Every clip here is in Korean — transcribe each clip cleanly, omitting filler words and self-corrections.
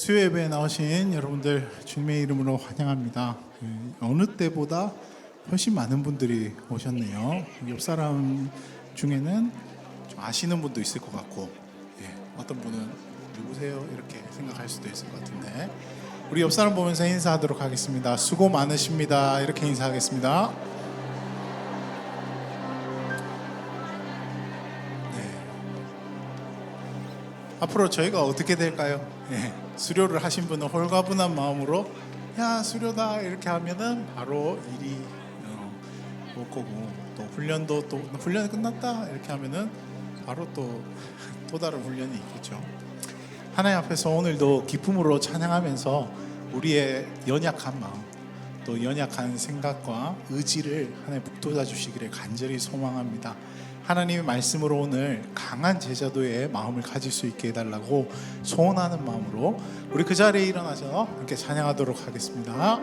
수요 예배에 나오신 여러분들 주님의 이름으로 환영합니다. 어느 때보다 훨씬 많은 분들이 오셨네요. 옆 사람 중에는 좀 아시는 분도 있을 것 같고, 어떤 분은 누구세요? 이렇게 생각할 수도 있을 것 같은데, 우리 옆 사람 보면서 인사하도록 하겠습니다. 수고 많으십니다. 이렇게 인사하겠습니다. 앞으로 저희가 어떻게 될까요? 수료를 하신 분은 홀가분한 마음으로 야 수료다 이렇게 하면은 바로 일이 올 거고, 또 훈련도 또 훈련이 끝났다 이렇게 하면은 바로 또 다른 훈련이 있겠죠. 하나님 앞에서 오늘도 기쁨으로 찬양하면서 우리의 연약한 마음, 또 연약한 생각과 의지를 하나님 북돋아 주시기를 간절히 소망합니다. 하나님의 말씀으로 오늘 강한 제자도의 마음을 가질 수 있게 해달라고 소원하는 마음으로 우리 그 자리에 일어나서 함께 찬양하도록 하겠습니다.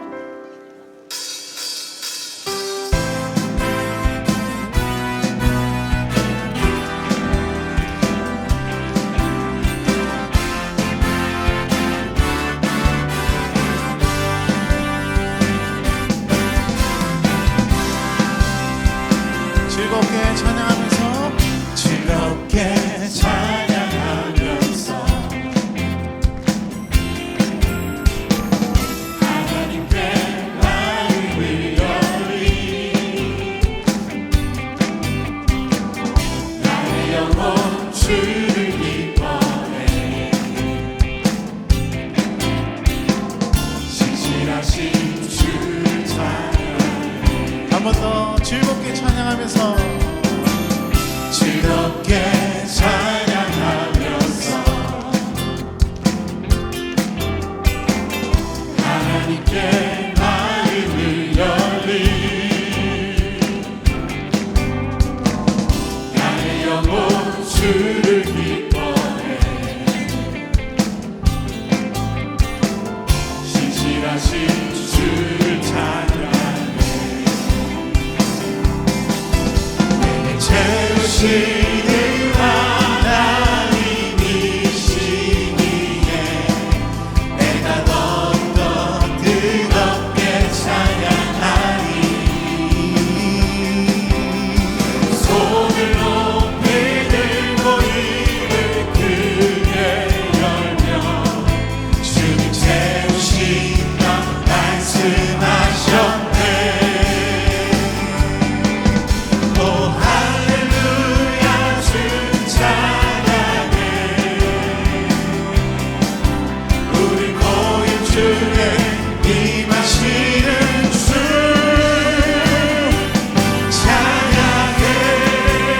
즐겁게 찬양하면서 하나님께 마음을 열리 나의 영혼 주를 기뻐해 신실하신 주를 찬양해 한 번 더 즐겁게 찬양하면서 즐겁게 찬양하면서 하나님께 마음을 열리 나의 영혼 주를 기뻐해 신실하신 주를 찬양해 내게 채우시는 하나님이시기에 내가 더욱더 뜨겁게 찬양하리 손을 높이 들고 입을 크게 열며 주님 채우신다 말씀하셨네 오 할렐루야 주 찬양해 우리 고인 중에 임하시는 주 찬양해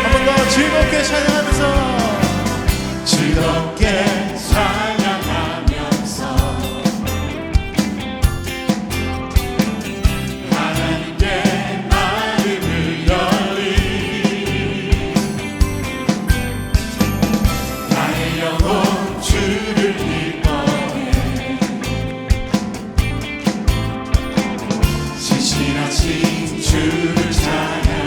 한 번 더 즐겁게 찬양하면서 즐겁게 찬양하면서 하나님께 마음을 열리 나의 영혼 주를 기뻐해 신실하신 주를 찬양해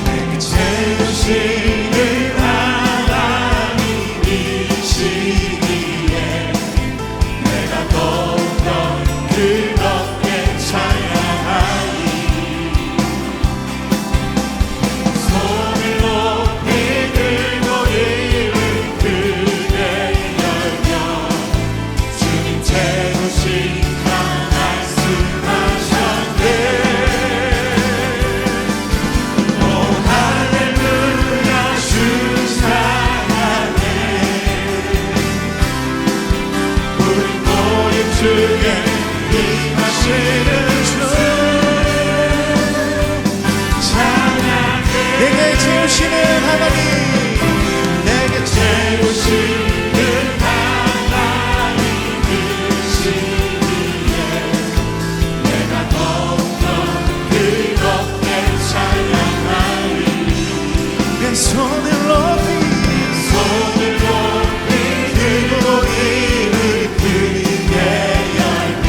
내게 채우시는 하나님이시기에 내가 더욱더 뜨겁게 찬양하리 손을 높이 들고 입을 크게 열며 주님 채우신다 말씀하셨네 오 할렐루야 주 찬양해 우리 모임 중에 임하시는 주 찬양해 내게 채우시는 하나님, 내게 채우시는 하나님이시기에 내가 더욱더 뜨겁게 찬양하리 내 손을 높이 손을 높이 들고 입을 크게 열며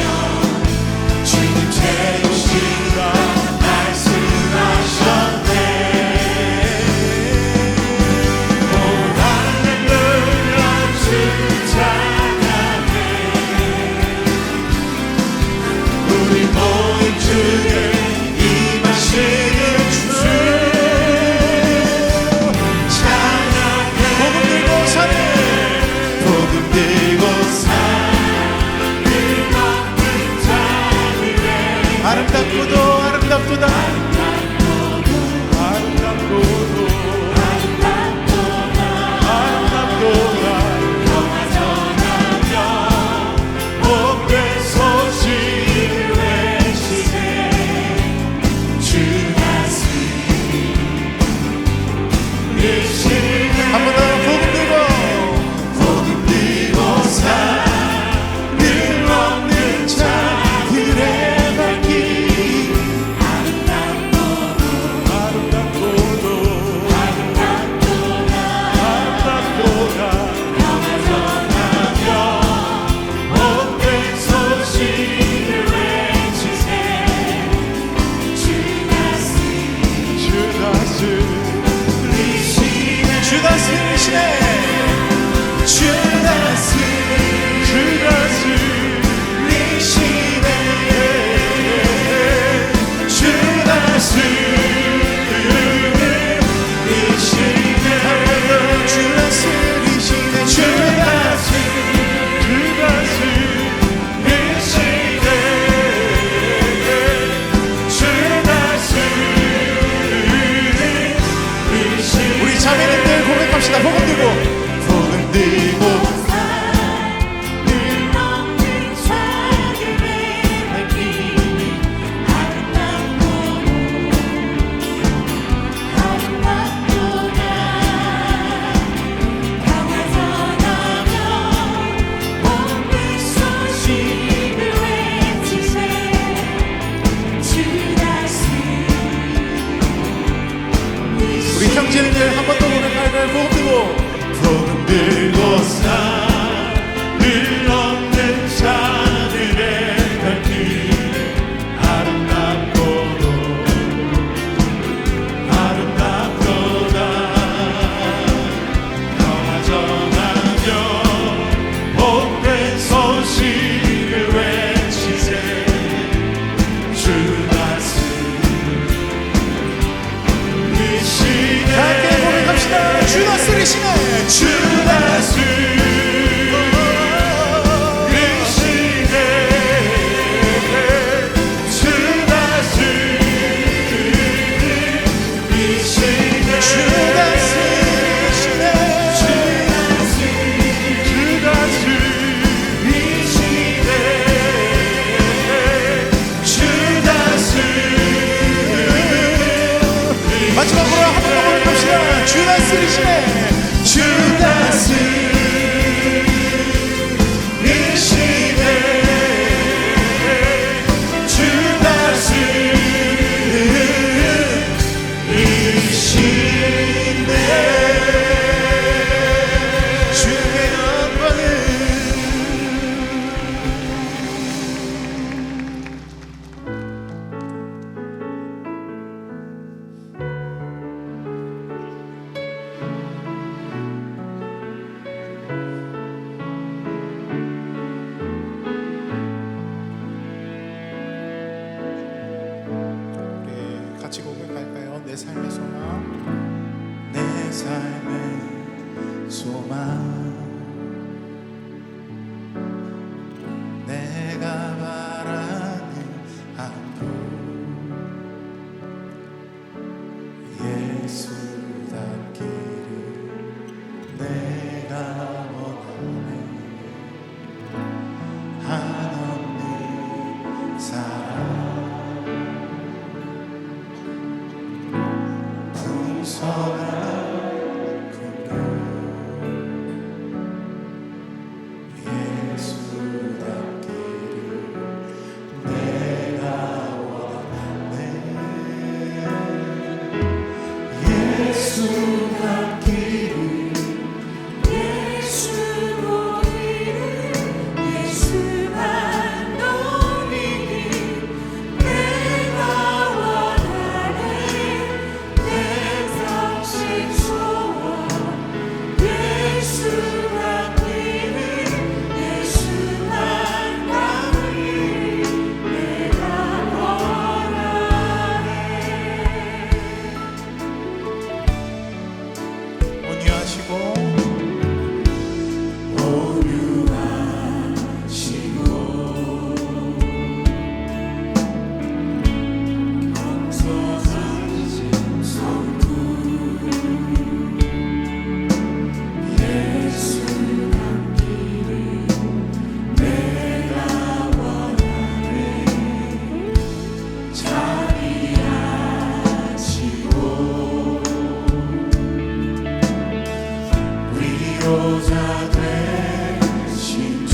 되신 주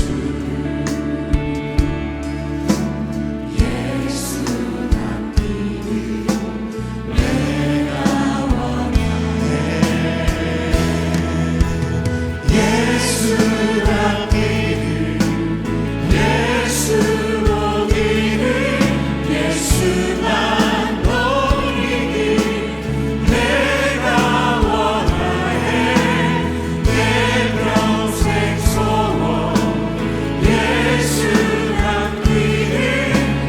예수답기를 내가 원하네 예수답기를 예수 보기를 예수만 보이길 내가 원하네 내 평생 소원 예수 남기를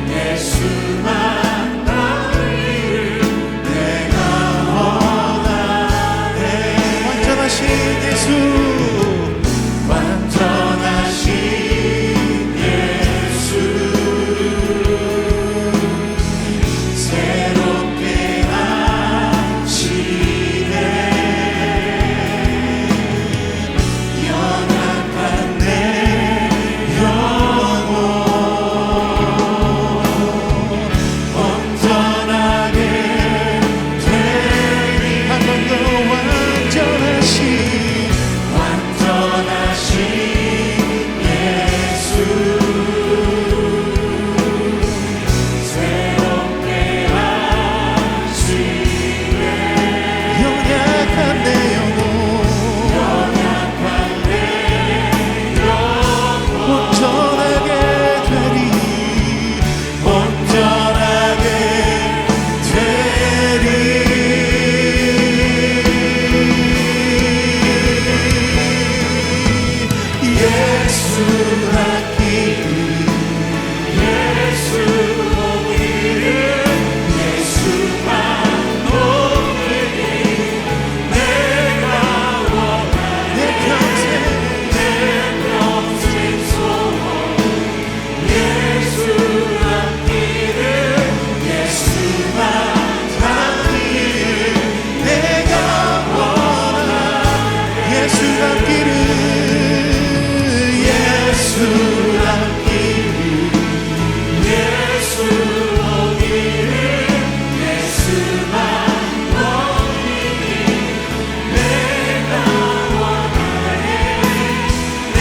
예수만 보이길 내가 원하네 완전하신 예수 완전하신 예수 새롭게 하시네 연약한 내 영혼 온전하게 되리 한 번 더 완전하신 예수 새롭게 하시네 연약한 내 영혼 연약한 내 영혼 온전하게 되리 온전하게 되리 예수 낳기를 예수 보기를 예수만 보기를 내가 원하네 내 평생 내 평생 소원 예수 낳기를 예수만 낳기를 내가 원하는 예수 닮기를 예수 낳기를 예수 보기를 예수만 보이길 내가 원하네 내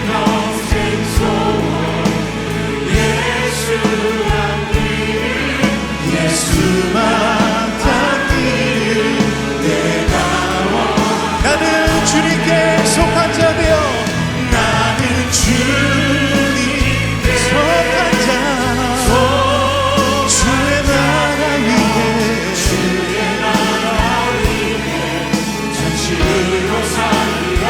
평생 소원 예수 낳기를 예수만 닮기를 내가 나는 주님께 속한 자 되어 나는 주님께 속한 자 주의 나라 위에 주의 나라 위에 전심으로 살리라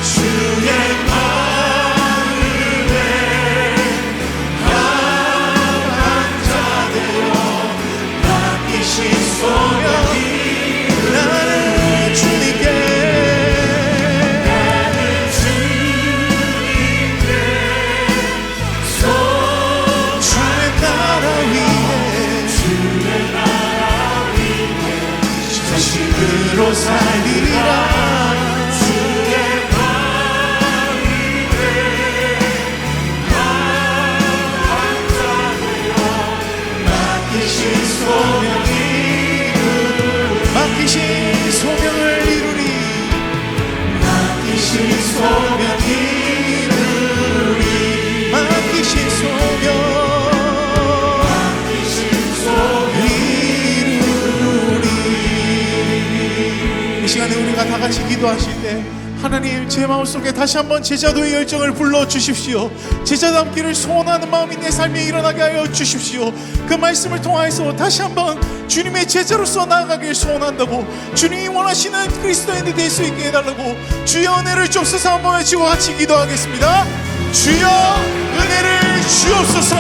주의 마음에 합한 자 되어 맡기신 소명이 나는 주님께 나는 주님께 주의 나라 위에 주의 나라 위에 전심으로 살리라 주의 마음에 합한 자 되어 맡기신 소명이 맡기신 소명을 이루리 맡기신 소명이 이루리 맡기신 소명 맡기신 소명이 이루리 이 시간에 우리가 다 같이 기도하실 때 하나님 제 마음속에 다시 한번 제자도의 열정을 불러주십시오. 제자답기를 소원하는 마음이 내 삶에 일어나게 하여 주십시오. 그 말씀을 통하여서 다시 한번 주님의 제자로서 나아가길 소원한다고 주님이 원하시는 그리스도인이 될 수 있게 해달라고 주여 은혜를 주옵소서 한번 외치고 같이 기도하겠습니다. 주여 은혜를 주옵소서.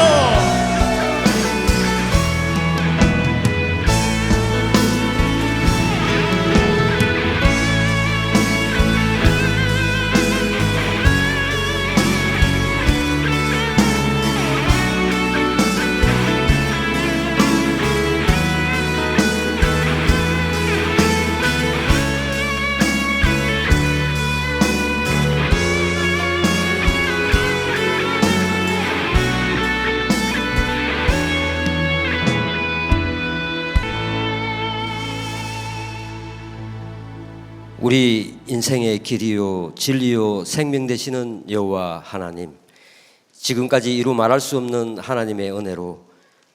우리 인생의 길이요 진리요 생명 되시는 여호와 하나님, 지금까지 이루 말할 수 없는 하나님의 은혜로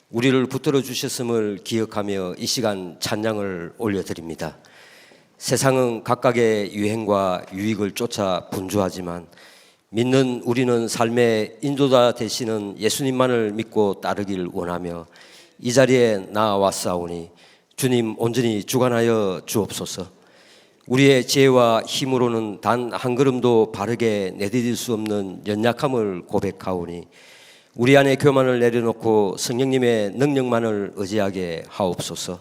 우리를 붙들어 주셨음을 기억하며 이 시간 찬양을 올려드립니다. 세상은 각각의 유행과 유익을 쫓아 분주하지만 믿는 우리는 삶의 인도자 되시는 예수님만을 믿고 따르길 원하며 이 자리에 나아왔사오니 주님 온전히 주관하여 주옵소서. 우리의 지혜와 힘으로는 단 한 걸음도 바르게 내디딜 수 없는 연약함을 고백하오니 우리 안에 교만을 내려놓고 성령님의 능력만을 의지하게 하옵소서.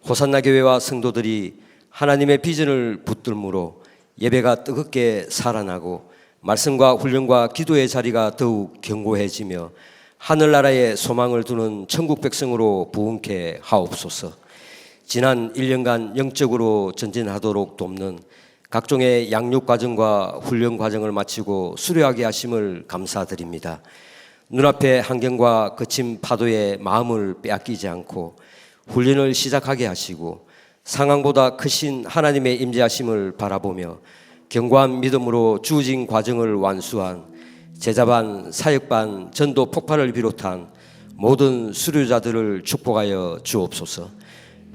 호산나 교회와 성도들이 하나님의 비전을 붙들므로 예배가 뜨겁게 살아나고 말씀과 훈련과 기도의 자리가 더욱 견고해지며 하늘나라에 소망을 두는 천국 백성으로 부흥케 하옵소서. 지난 1년간 영적으로 전진하도록 돕는 각종의 양육 과정과 훈련 과정을 마치고 수료하게 하심을 감사드립니다. 눈앞의 환경과 거친 파도에 마음을 빼앗기지 않고 훈련을 시작하게 하시고 상황보다 크신 하나님의 임재하심을 바라보며 견고한 믿음으로 주어진 과정을 완수한 제자반, 사역반, 전도 폭발을 비롯한 모든 수료자들을 축복하여 주옵소서.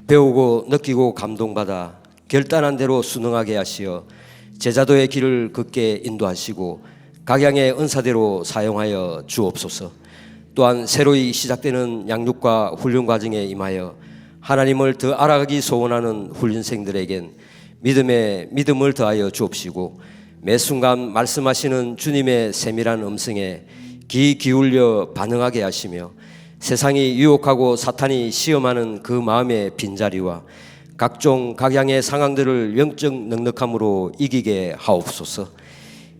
배우고 느끼고 감동받아 결단한 대로 순응하게 하시어 제자도의 길을 걷게 인도하시고 각양의 은사대로 사용하여 주옵소서. 또한 새로이 시작되는 양육과 훈련 과정에 임하여 하나님을 더 알아가기 소원하는 훈련생들에겐 믿음에 믿음을 더하여 주옵시고 매 순간 말씀하시는 주님의 세밀한 음성에 귀 기울여 반응하게 하시며 세상이 유혹하고 사탄이 시험하는 그 마음의 빈자리와 각종 각양의 상황들을 영적 넉넉함으로 이기게 하옵소서.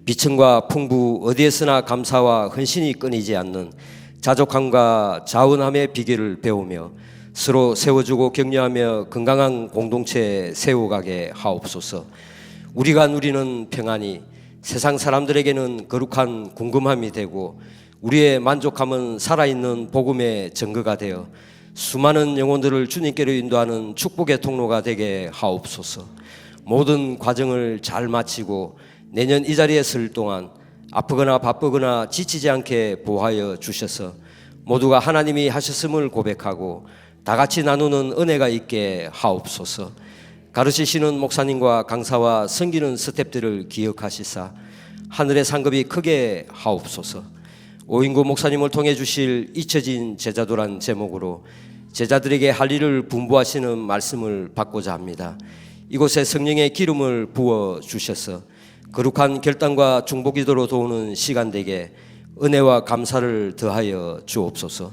비천과 풍부 어디에서나 감사와 헌신이 끊이지 않는 자족함과 자원함의 비결을 배우며 서로 세워주고 격려하며 건강한 공동체 세워가게 하옵소서. 우리가 누리는 평안이 세상 사람들에게는 거룩한 궁금함이 되고 우리의 만족함은 살아있는 복음의 증거가 되어 수많은 영혼들을 주님께로 인도하는 축복의 통로가 되게 하옵소서. 모든 과정을 잘 마치고 내년 이 자리에 설 동안 아프거나 바쁘거나 지치지 않게 보호하여 주셔서 모두가 하나님이 하셨음을 고백하고 다 같이 나누는 은혜가 있게 하옵소서. 가르치시는 목사님과 강사와 섬기는 스태프들을 기억하시사 하늘의 상급이 크게 하옵소서. 오인구 목사님을 통해 주실 잊혀진 제자도란 제목으로 제자들에게 할 일을 분부하시는 말씀을 받고자 합니다. 이곳에 성령의 기름을 부어 주셔서 거룩한 결단과 중보기도로 도우는 시간 되게 은혜와 감사를 더하여 주옵소서.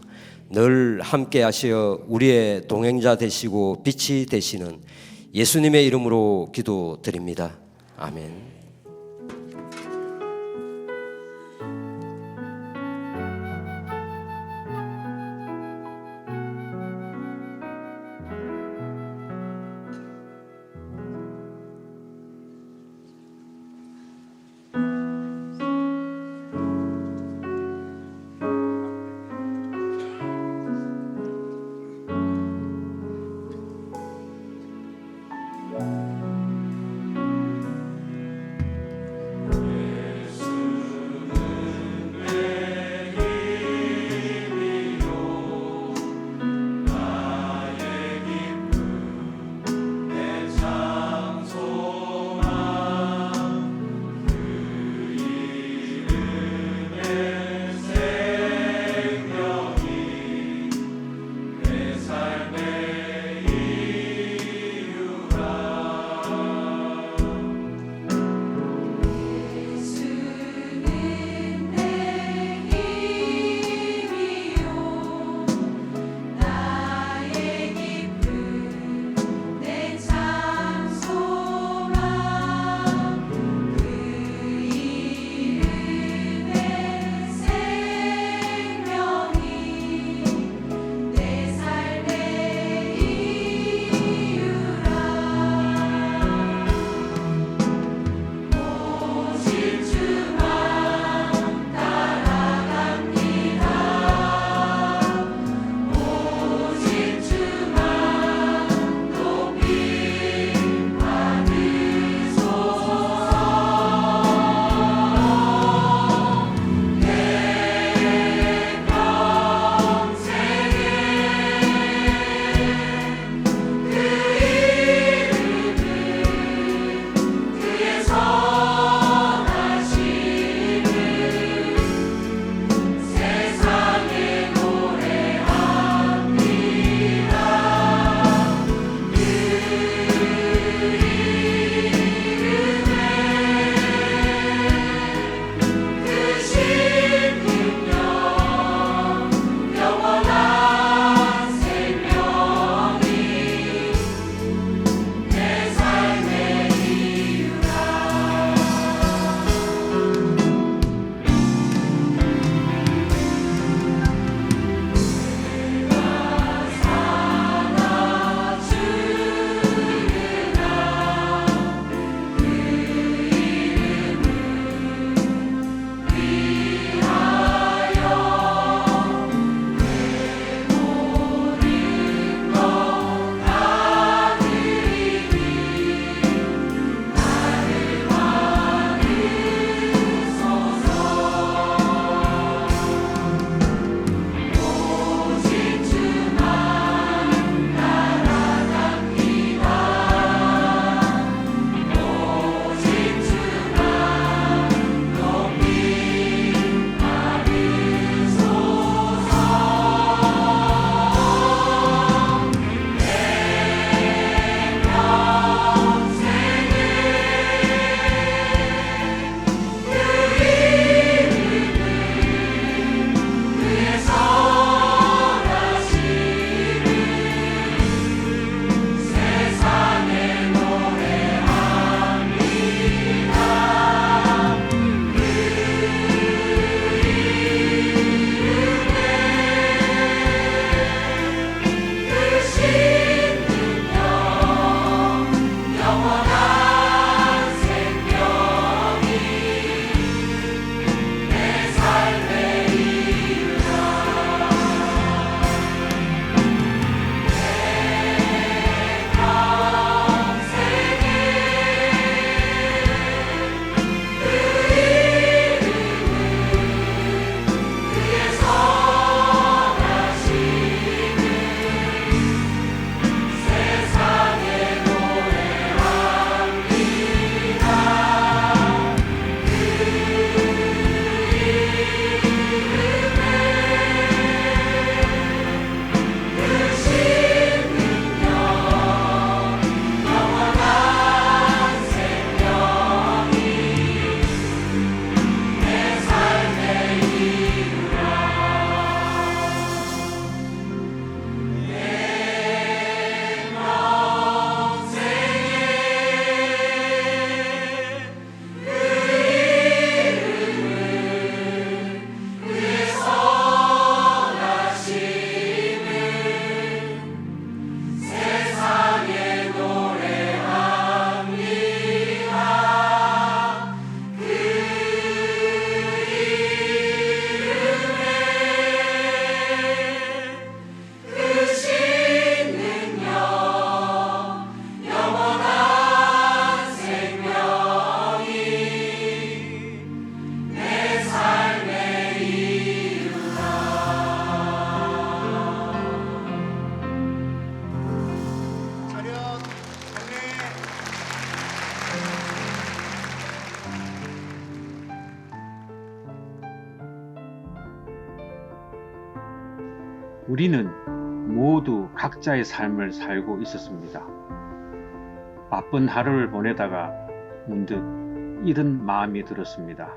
늘 함께 하시어 우리의 동행자 되시고 빛이 되시는 예수님의 이름으로 기도드립니다. 아멘. 우리는 모두 각자의 삶을 살고 있었습니다. 바쁜 하루를 보내다가 문득 이런 마음이 들었습니다.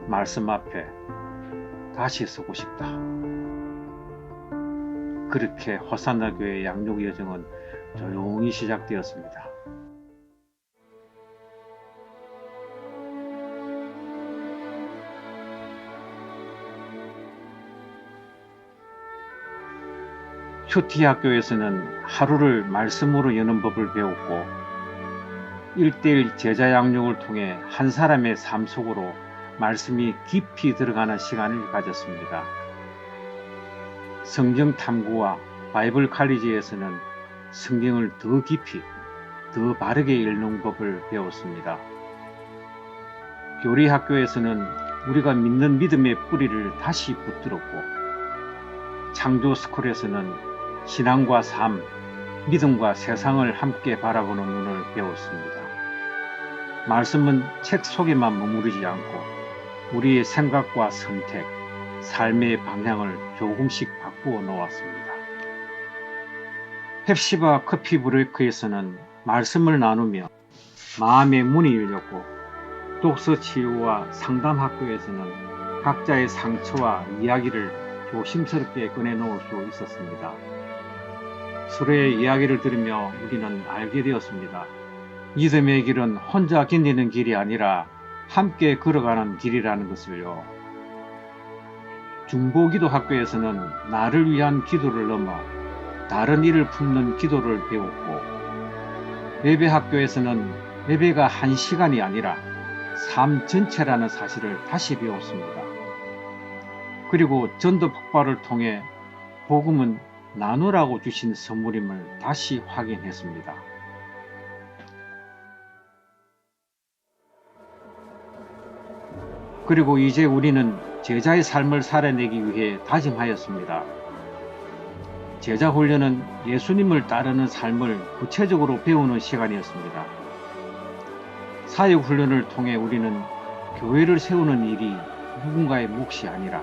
말씀 앞에 다시 서고 싶다. 그렇게 호산나 교회 양육 여정은 조용히 시작되었습니다. 큐티 학교에서는 하루를 말씀으로 여는 법을 배웠고 1:1 제자 양육을 통해 한 사람의 삶 속으로 말씀이 깊이 들어가는 시간을 가졌습니다. 성경 탐구와 바이블 칼리지에서는 성경을 더 깊이, 더 바르게 읽는 법을 배웠습니다. 교리 학교에서는 우리가 믿는 믿음의 뿌리를 다시 붙들었고 창조 스쿨에서는 신앙과 삶, 믿음과 세상을 함께 바라보는 눈을 배웠습니다. 말씀은 책 속에만 머무르지 않고 우리의 생각과 선택, 삶의 방향을 조금씩 바꾸어 놓았습니다. 펩시바 커피 브레이크에서는 말씀을 나누며 마음의 문이 열렸고 독서 치유와 상담 학교에서는 각자의 상처와 이야기를 조심스럽게 꺼내놓을 수 있었습니다. 서로의 이야기를 들으며 우리는 알게 되었습니다. 믿음의 길은 혼자 견디는 길이 아니라 함께 걸어가는 길이라는 것을요. 중보기도 학교에서는 나를 위한 기도를 넘어 다른 이를 품는 기도를 배웠고 예배 학교에서는 예배가 한 시간이 아니라 삶 전체라는 사실을 다시 배웠습니다. 그리고 전도 폭발을 통해 복음은 나누라고 주신 선물임을 다시 확인했습니다. 그리고 이제 우리는 제자의 삶을 살아내기 위해 다짐하였습니다. 제자 훈련은 예수님을 따르는 삶을 구체적으로 배우는 시간이었습니다. 사역 훈련을 통해 우리는 교회를 세우는 일이 누군가의 몫이 아니라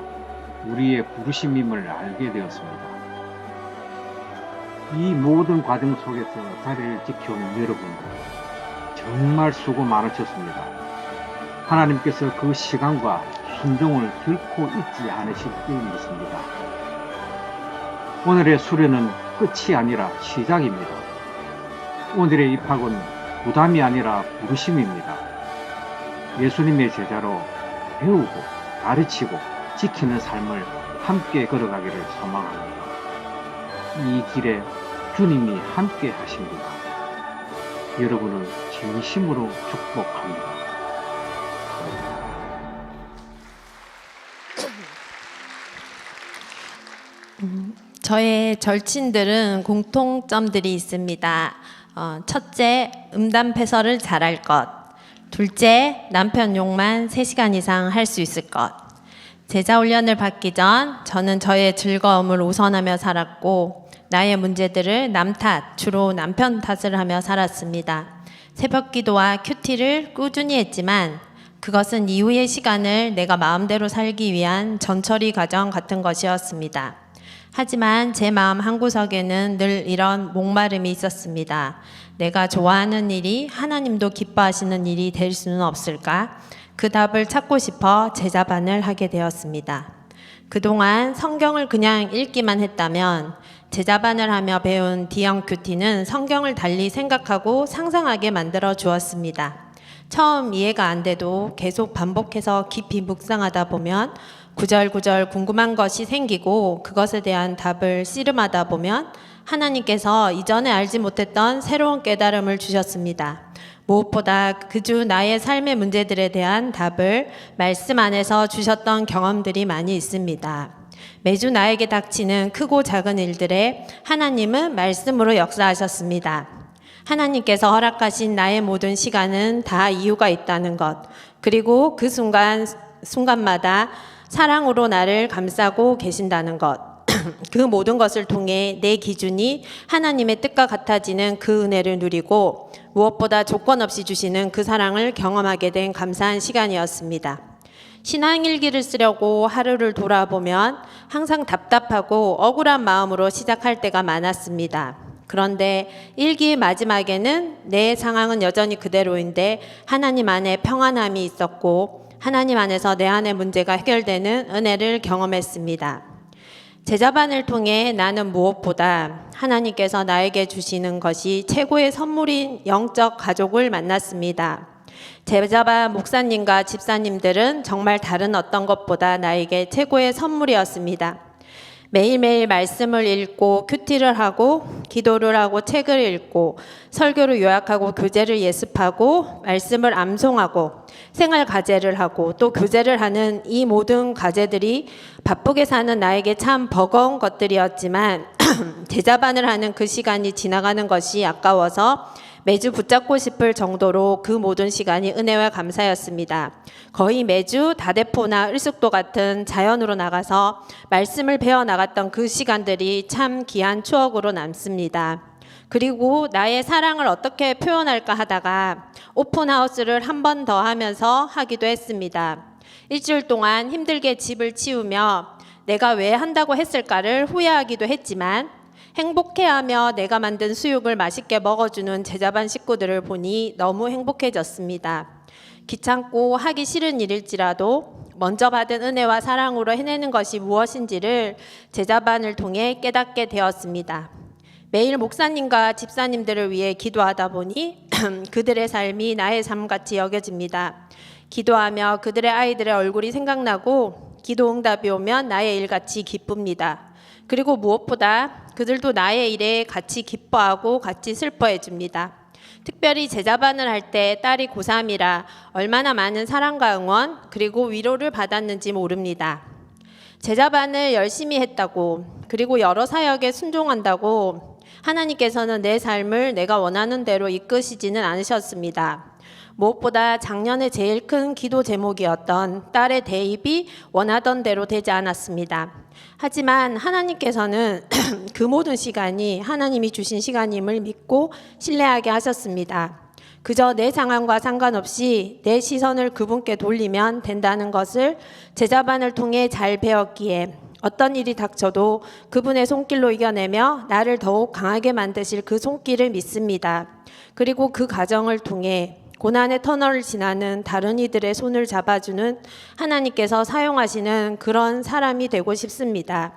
우리의 부르심임을 알게 되었습니다. 이 모든 과정 속에서 자리를 지켜온 여러분, 정말 수고 많으셨습니다. 하나님께서 그 시간과 순종을 결코 잊지 않으실 줄 믿습니다. 오늘의 수련은 끝이 아니라 시작입니다. 오늘의 입학은 부담이 아니라 부르심입니다. 예수님의 제자로 배우고 가르치고 지키는 삶을 함께 걸어가기를 소망합니다. 이 길에 주님이 함께 하십니다. 여러분을 진심으로 축복합니다. 저의 절친들은 공통점들이 있습니다. 첫째, 음담패설을 잘할 것. 둘째, 남편 욕만 3시간 이상 할 수 있을 것. 제자 훈련을 받기 전 저는 저의 즐거움을 우선하며 살았고 나의 문제들을 남 탓, 주로 남편 탓을 하며 살았습니다. 새벽 기도와 큐티를 꾸준히 했지만 그것은 이후의 시간을 내가 마음대로 살기 위한 전처리 과정 같은 것이었습니다. 하지만 제 마음 한구석에는 늘 이런 목마름이 있었습니다. 내가 좋아하는 일이 하나님도 기뻐하시는 일이 될 수는 없을까? 그 답을 찾고 싶어 제자반을 하게 되었습니다. 그동안 성경을 그냥 읽기만 했다면 제자반을 하며 배운 D형 큐티는 성경을 달리 생각하고 상상하게 만들어 주었습니다. 처음 이해가 안 돼도 계속 반복해서 깊이 묵상하다 보면 구절구절 궁금한 것이 생기고 그것에 대한 답을 씨름하다 보면 하나님께서 이전에 알지 못했던 새로운 깨달음을 주셨습니다. 무엇보다 그 주 나의 삶의 문제들에 대한 답을 말씀 안에서 주셨던 경험들이 많이 있습니다. 매주 나에게 닥치는 크고 작은 일들에 하나님은 말씀으로 역사하셨습니다. 하나님께서 허락하신 나의 모든 시간은 다 이유가 있다는 것, 그리고 그 순간마다 사랑으로 나를 감싸고 계신다는 것, 그 모든 것을 통해 내 기준이 하나님의 뜻과 같아지는 그 은혜를 누리고 무엇보다 조건 없이 주시는 그 사랑을 경험하게 된 감사한 시간이었습니다. 신앙일기를 쓰려고 하루를 돌아보면 항상 답답하고 억울한 마음으로 시작할 때가 많았습니다. 그런데 일기 마지막에는 내 상황은 여전히 그대로인데 하나님 안에 평안함이 있었고 하나님 안에서 내 안의 문제가 해결되는 은혜를 경험했습니다. 제자반을 통해 나는 무엇보다 하나님께서 나에게 주시는 것이 최고의 선물인 영적 가족을 만났습니다. 제자반 목사님과 집사님들은 정말 다른 어떤 것보다 나에게 최고의 선물이었습니다. 매일매일 말씀을 읽고 큐티를 하고 기도를 하고 책을 읽고 설교를 요약하고 교재를 예습하고 말씀을 암송하고 생활 과제를 하고 또 교제를 하는 이 모든 과제들이 바쁘게 사는 나에게 참 버거운 것들이었지만 제자반을 하는 그 시간이 지나가는 것이 아까워서 매주 붙잡고 싶을 정도로 그 모든 시간이 은혜와 감사였습니다. 거의 매주 다대포나 을숙도 같은 자연으로 나가서 말씀을 배워 나갔던 그 시간들이 참 귀한 추억으로 남습니다. 그리고 나의 사랑을 어떻게 표현할까 하다가 오픈하우스를 한 번 더 하면서 하기도 했습니다. 일주일 동안 힘들게 집을 치우며 내가 왜 한다고 했을까를 후회하기도 했지만 행복해하며 내가 만든 수육을 맛있게 먹어주는 제자반 식구들을 보니 너무 행복해졌습니다. 귀찮고 하기 싫은 일일지라도 먼저 받은 은혜와 사랑으로 해내는 것이 무엇인지를 제자반을 통해 깨닫게 되었습니다. 매일 목사님과 집사님들을 위해 기도하다 보니 그들의 삶이 나의 삶같이 여겨집니다. 기도하며 그들의 아이들의 얼굴이 생각나고 기도 응답이 오면 나의 일같이 기쁩니다. 그리고 무엇보다 그들도 나의 일에 같이 기뻐하고 같이 슬퍼해 줍니다. 특별히 제자반을 할 때 딸이 고3이라 얼마나 많은 사랑과 응원 그리고 위로를 받았는지 모릅니다. 제자반을 열심히 했다고 그리고 여러 사역에 순종한다고 하나님께서는 내 삶을 내가 원하는 대로 이끄시지는 않으셨습니다. 무엇보다 작년에 제일 큰 기도 제목이었던 딸의 대입이 원하던 대로 되지 않았습니다. 하지만 하나님께서는 그 모든 시간이 하나님이 주신 시간임을 믿고 신뢰하게 하셨습니다. 그저 내 상황과 상관없이 내 시선을 그분께 돌리면 된다는 것을 제자반을 통해 잘 배웠기에 어떤 일이 닥쳐도 그분의 손길로 이겨내며 나를 더욱 강하게 만드실 그 손길을 믿습니다. 그리고 그 과정을 통해 고난의 터널을 지나는 다른 이들의 손을 잡아주는 하나님께서 사용하시는 그런 사람이 되고 싶습니다.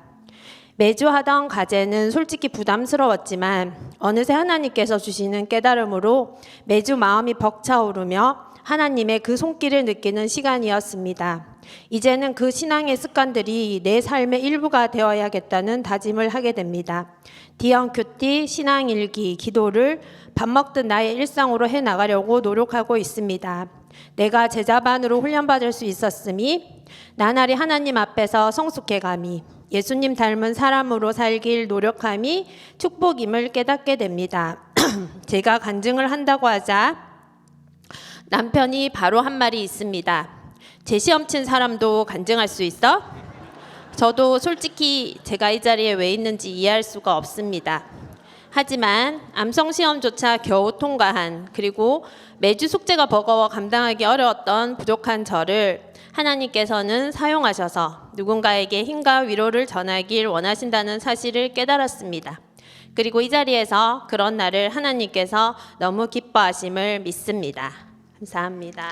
매주 하던 과제는 솔직히 부담스러웠지만 어느새 하나님께서 주시는 깨달음으로 매주 마음이 벅차오르며 하나님의 그 손길을 느끼는 시간이었습니다. 이제는 그 신앙의 습관들이 내 삶의 일부가 되어야겠다는 다짐을 하게 됩니다. 디언 큐티, 신앙일기, 기도를 밥 먹듯 나의 일상으로 해나가려고 노력하고 있습니다. 내가 제자반으로 훈련받을 수 있었음이 나날이 하나님 앞에서 성숙해감이 예수님 닮은 사람으로 살길 노력함이 축복임을 깨닫게 됩니다. 제가 간증을 한다고 하자 남편이 바로 한 말이 있습니다. 제 시험 친 사람도 간증할 수 있어? 저도 솔직히 제가 이 자리에 왜 있는지 이해할 수가 없습니다. 하지만 암성 시험조차 겨우 통과한 그리고 매주 숙제가 버거워 감당하기 어려웠던 부족한 저를 하나님께서는 사용하셔서 누군가에게 힘과 위로를 전하길 원하신다는 사실을 깨달았습니다. 그리고 이 자리에서 그런 나를 하나님께서 너무 기뻐하심을 믿습니다. 감사합니다.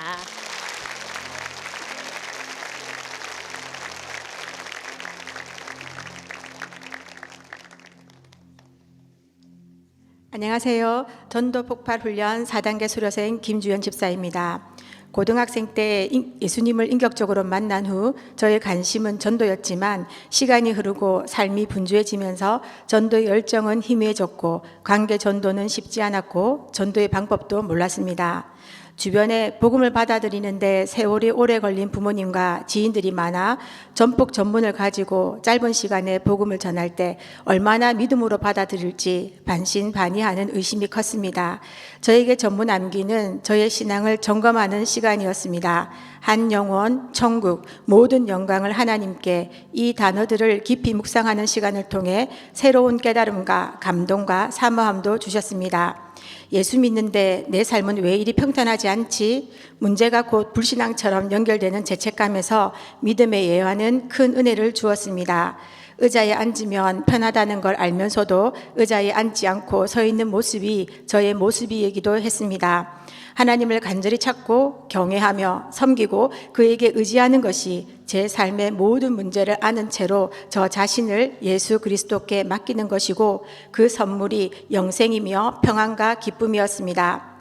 안녕하세요. 전도 폭발 훈련 4단계 수료생 김주연 집사입니다. 고등학생 때 예수님을 인격적으로 만난 후 저의 관심은 전도였지만 시간이 흐르고 삶이 분주해지면서 전도의 열정은 희미해졌고 관계 전도는 쉽지 않았고 전도의 방법도 몰랐습니다. 주변에 복음을 받아들이는데 세월이 오래 걸린 부모님과 지인들이 많아 전폭 전문을 가지고 짧은 시간에 복음을 전할 때 얼마나 믿음으로 받아들일지 반신반의하는 의심이 컸습니다. 저에게 전문 암기는 저의 신앙을 점검하는 시간이었습니다. 한 영혼, 천국, 모든 영광을 하나님께 이 단어들을 깊이 묵상하는 시간을 통해 새로운 깨달음과 감동과 사모함도 주셨습니다. 예수 믿는데 내 삶은 왜 이리 평탄하지 않지? 문제가 곧 불신앙처럼 연결되는 죄책감에서 믿음의 예화는 큰 은혜를 주었습니다. 의자에 앉으면 편하다는 걸 알면서도 의자에 앉지 않고 서 있는 모습이 저의 모습이기도 했습니다. 하나님을 간절히 찾고 경외하며 섬기고 그에게 의지하는 것이 제 삶의 모든 문제를 아는 채로 저 자신을 예수 그리스도께 맡기는 것이고 그 선물이 영생이며 평안과 기쁨이었습니다.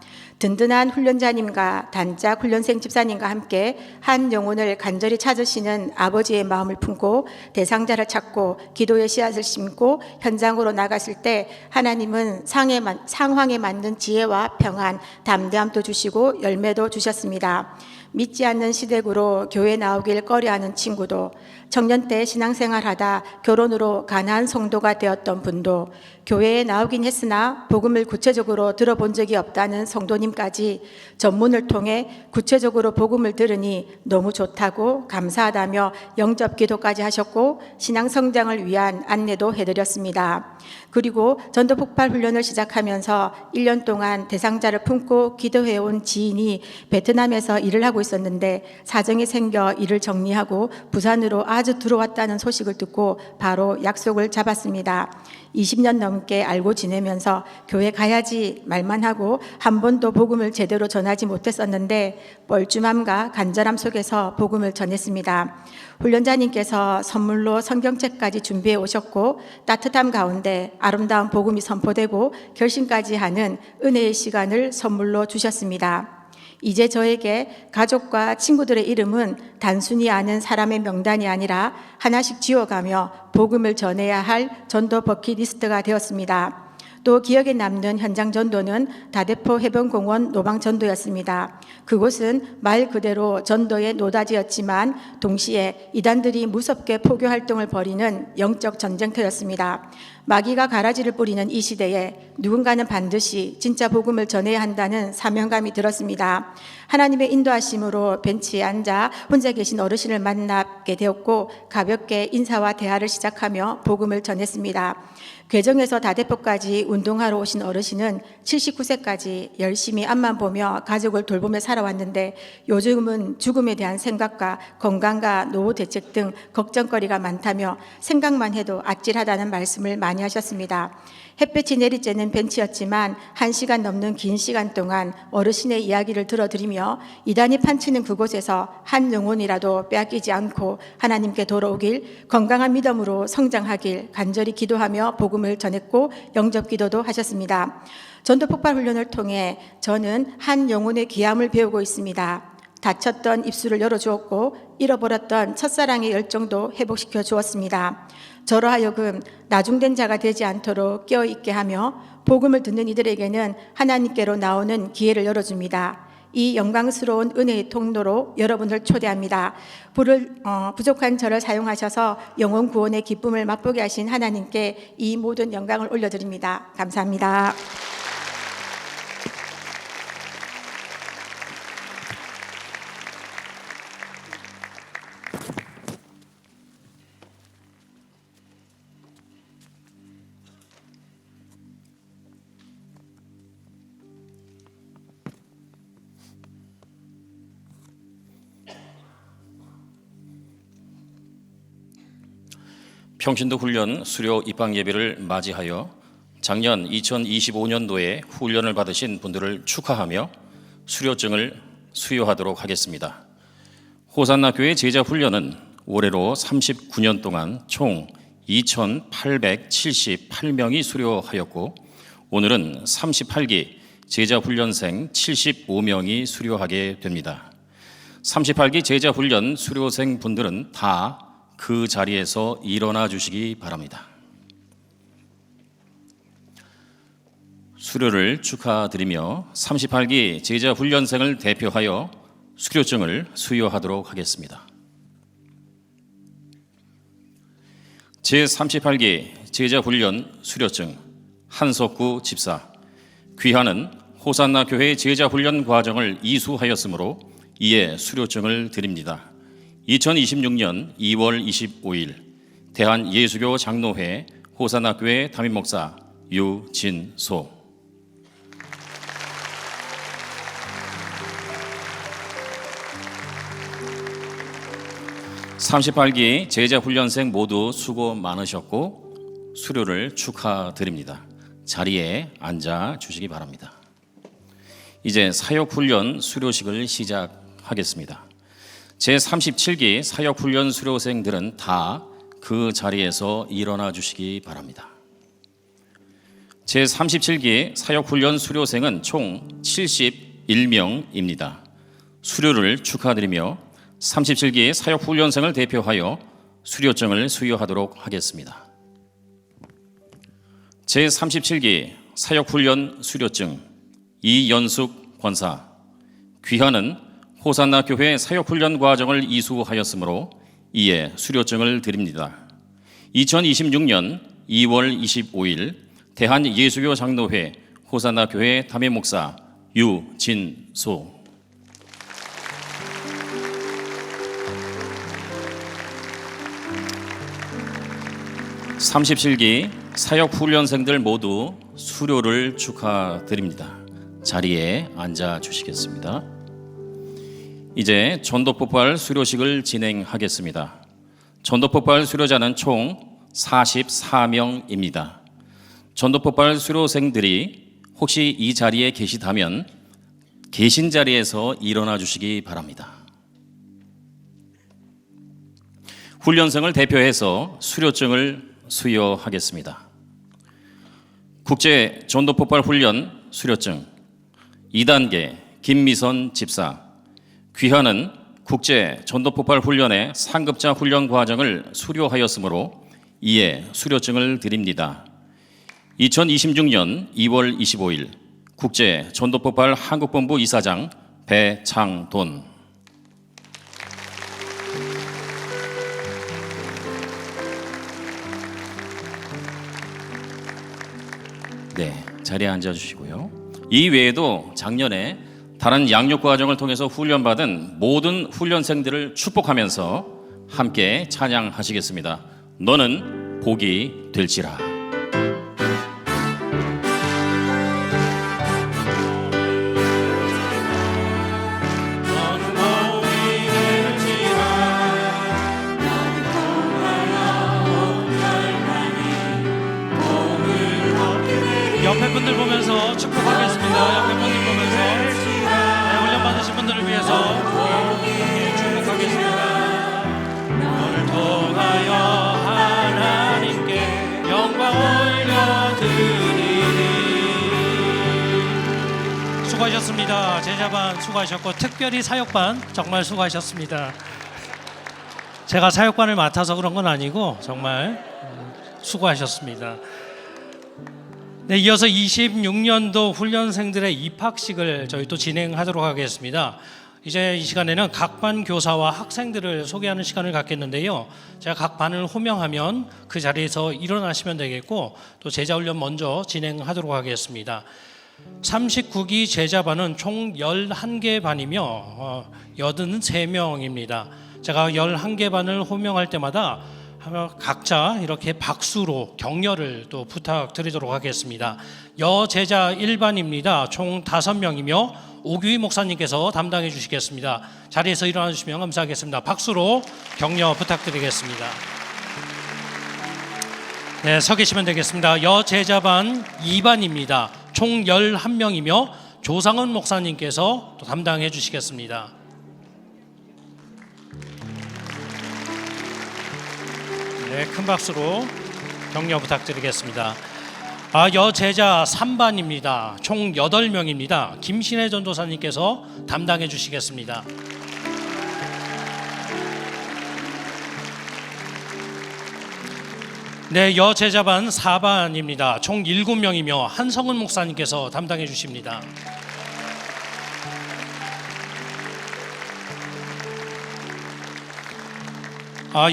든든한 훈련자님과 단짝 훈련생 집사님과 함께 한 영혼을 간절히 찾으시는 아버지의 마음을 품고 대상자를 찾고 기도의 씨앗을 심고 현장으로 나갔을 때 하나님은 상황에 맞는 지혜와 평안, 담대함도 주시고 열매도 주셨습니다. 믿지 않는 시댁으로 교회 나오길 꺼려하는 친구도, 청년 때 신앙생활하다 결혼으로 가난한 성도가 되었던 분도, 교회에 나오긴 했으나 복음을 구체적으로 들어본 적이 없다는 성도님까지 전문을 통해 구체적으로 복음을 들으니 너무 좋다고 감사하다며 영접 기도까지 하셨고 신앙 성장을 위한 안내도 해드렸습니다. 그리고 전도 폭발 훈련을 시작하면서 1년 동안 대상자를 품고 기도해온 지인이 베트남에서 일을 하고 있었는데 사정이 생겨 일을 정리하고 부산으로 아주 들어왔다는 소식을 듣고 바로 약속을 잡았습니다. 20년 넘게 알고 지내면서 교회 가야지 말만 하고 한 번도 복음을 제대로 전하지 못했었는데 뻘쭘함과 간절함 속에서 복음을 전했습니다. 훈련자님께서 선물로 성경책까지 준비해 오셨고 따뜻함 가운데 아름다운 복음이 선포되고 결심까지 하는 은혜의 시간을 선물로 주셨습니다. 이제 저에게 가족과 친구들의 이름은 단순히 아는 사람의 명단이 아니라 하나씩 지워가며 복음을 전해야 할 전도 버킷리스트가 되었습니다. 또 기억에 남는 현장 전도는 다대포 해변공원 노방 전도였습니다. 그곳은 말 그대로 전도의 노다지였지만 동시에 이단들이 무섭게 포교 활동을 벌이는 영적 전쟁터였습니다. 마귀가 가라지를 뿌리는 이 시대에 누군가는 반드시 진짜 복음을 전해야 한다는 사명감이 들었습니다. 하나님의 인도하심으로 벤치에 앉아 혼자 계신 어르신을 만나게 되었고 가볍게 인사와 대화를 시작하며 복음을 전했습니다. 괴정에서 다대포까지 운동하러 오신 어르신은 79세까지 열심히 앞만 보며 가족을 돌보며 살아왔는데 요즘은 죽음에 대한 생각과 건강과 노후 대책 등 걱정거리가 많다며 생각만 해도 아찔하다는 말씀을 많이 하셨습니다. 햇볕이 내리쬐는 벤치였지만 1시간 넘는 긴 시간 동안 어르신의 이야기를 들어드리며 이단이 판치는 그곳에서 한 영혼이라도 빼앗기지 않고 하나님께 돌아오길, 건강한 믿음으로 성장하길 간절히 기도하며 복음을 전했고 영접 기도도 하셨습니다. 전도 폭발 훈련을 통해 저는 한 영혼의 귀함을 배우고 있습니다. 다쳤던 입술을 열어주었고 잃어버렸던 첫사랑의 열정도 회복시켜 주었습니다. 저로 하여금 나중된 자가 되지 않도록 깨어있게 하며 복음을 듣는 이들에게는 하나님께로 나오는 기회를 열어줍니다. 이 영광스러운 은혜의 통로로 여러분을 초대합니다. 부족한 저를 사용하셔서 영혼 구원의 기쁨을 맛보게 하신 하나님께 이 모든 영광을 올려드립니다. 감사합니다. 평신도 훈련 수료 입학 예배를 맞이하여 작년 2025년도에 훈련을 받으신 분들을 축하하며 수료증을 수여하도록 하겠습니다. 호산나 교회 제자 훈련은 올해로 39년 동안 총 2,878명이 수료하였고 오늘은 38기 제자 훈련생 75명이 수료하게 됩니다. 38기 제자 훈련 수료생 분들은 다 그 자리에서 일어나 주시기 바랍니다. 수료를 축하드리며 38기 제자 훈련생을 대표하여 수료증을 수여하도록 하겠습니다. 제38기 제자 훈련 수료증 한석구 집사, 귀하는 호산나 교회 제자 훈련 과정을 이수하였으므로 이에 수료증을 드립니다. 2026년 2월 25일 대한예수교 장로회 호산나교회 담임목사 유진소. 38기 제자훈련생 모두 수고 많으셨고 수료를 축하드립니다. 자리에 앉아 주시기 바랍니다. 이제 사역훈련 수료식을 시작하겠습니다. 제37기 사역훈련 수료생들은 다 그 자리에서 일어나 주시기 바랍니다. 제37기 사역훈련 수료생은 총 71명입니다. 수료를 축하드리며 37기 사역훈련생을 대표하여 수료증을 수여하도록 하겠습니다. 제37기 사역훈련 수료증 이연숙 권사, 귀하는 호산나 교회 사역훈련 과정을 이수하였으므로 이에 수료증을 드립니다. 2026년 2월 25일 대한예수교 장로회 호산나 교회 담임 목사 유진소. (37기) 사역훈련생들 모두 수료를 축하드립니다. 자리에 앉아 주시겠습니다. 이제 전도폭발 수료식을 진행하겠습니다. 전도폭발 수료자는 총 44명입니다. 전도폭발 수료생들이 혹시 이 자리에 계시다면 계신 자리에서 일어나 주시기 바랍니다. 훈련생을 대표해서 수료증을 수여하겠습니다. 국제 전도폭발 훈련 수료증 2단계 김미선 집사, 귀하는 국제 전도폭발 훈련의 상급자 훈련 과정을 수료하였으므로 이에 수료증을 드립니다. 2026년 2월 25일 국제 전도폭발 한국본부 이사장 배창돈. 네, 자리에 앉아 주시고요. 이 외에도 작년에 다른 양육 과정을 통해서 훈련받은 모든 훈련생들을 축복하면서 함께 찬양하시겠습니다. 너는 복이 될지라. 옆에 분들 보면서 축복하겠습니다. 옆에 분들 보면서 훈련 받으신 분들을 위해서 축복하겠습니다. 너를 통하여 하나님께 영광 올려드리니. 수고하셨습니다. 제자반 수고하셨고 특별히 사역반 정말 수고하셨습니다. 제가 사역반을 맡아서 그런 건 아니고 정말 수고하셨습니다. 네, 이어서 26년도 훈련생들의 입학식을 저희 또 진행하도록 하겠습니다. 이제 이 시간에는 각 반 교사와 학생들을 소개하는 시간을 갖겠는데요. 제가 각 반을 호명하면 그 자리에서 일어나시면 되겠고 또 제자훈련 먼저 진행하도록 하겠습니다. 39기 제자반은 총 11개 반이며 83명입니다. 제가 11개 반을 호명할 때마다 각자 이렇게 박수로 격려를 또 부탁드리도록 하겠습니다. 여제자 1반입니다. 총 5명이며 오규희 목사님께서 담당해 주시겠습니다. 자리에서 일어나 주시면 감사하겠습니다. 박수로 격려 부탁드리겠습니다. 네, 서 계시면 되겠습니다. 여제자반 2반입니다. 총 11명이며 조상은 목사님께서 또 담당해 주시겠습니다. 네, 큰 박수로 격려 부탁드리겠습니다. 여제자 3반입니다. 총 8명입니다. 김신혜 전도사님께서 담당해 주시겠습니다. 네, 여제자반 4반입니다. 총 7명이며 한성은 목사님께서 담당해 주십니다.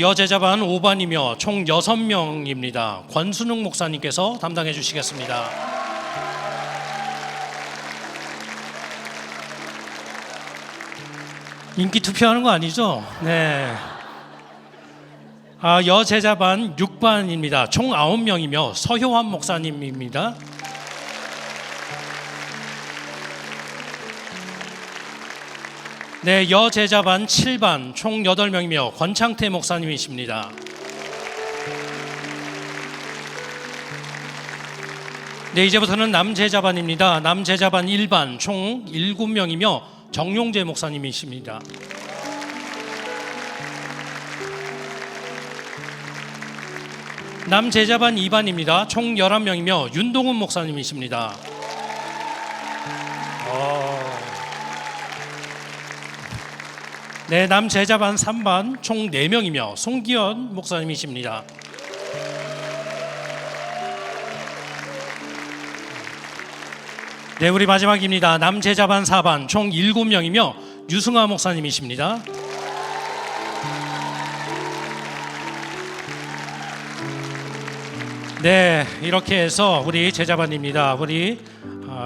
여제자반 5반이며 총 6명입니다. 권순웅 목사님께서 담당해 주시겠습니다. 인기 투표하는 거 아니죠? 네. 여제자반 6반입니다. 총 9명이며 서효환 목사님입니다. 네, 여제자반 7반 총 8명이며 권창태 목사님이십니다. 네, 이제부터는 남제자반입니다. 남제자반 1반 총 7명이며 정용재 목사님이십니다. 남제자반 2반입니다. 총 11명이며 윤동훈 목사님이십니다. 네, 남제자반 3반 총 4명이며 송기현 목사님이십니다. 네, 우리 마지막입니다. 남제자반 4반 총 7명이며 유승화 목사님이십니다. 네, 이렇게 해서 우리 제자반입니다. 우리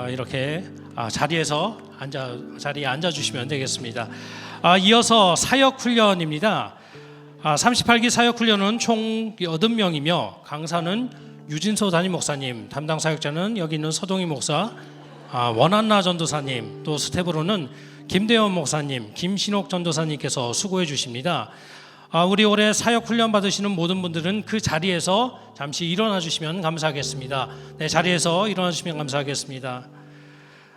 이렇게 자리에 앉아 주시면 되겠습니다. 이어서 사역 훈련입니다. 38기 사역 훈련은 총 80명이며 강사는 유진소 담임 목사님, 담당 사역자는 여기 있는 서동희 목사, 원한나 전도사님, 또 스텝으로는 김대원 목사님, 김신옥 전도사님께서 수고해 주십니다. 우리 올해 사역 훈련 받으시는 모든 분들은 그 자리에서 잠시 일어나 주시면 감사하겠습니다. 네, 자리에서 일어나 주시면 감사하겠습니다.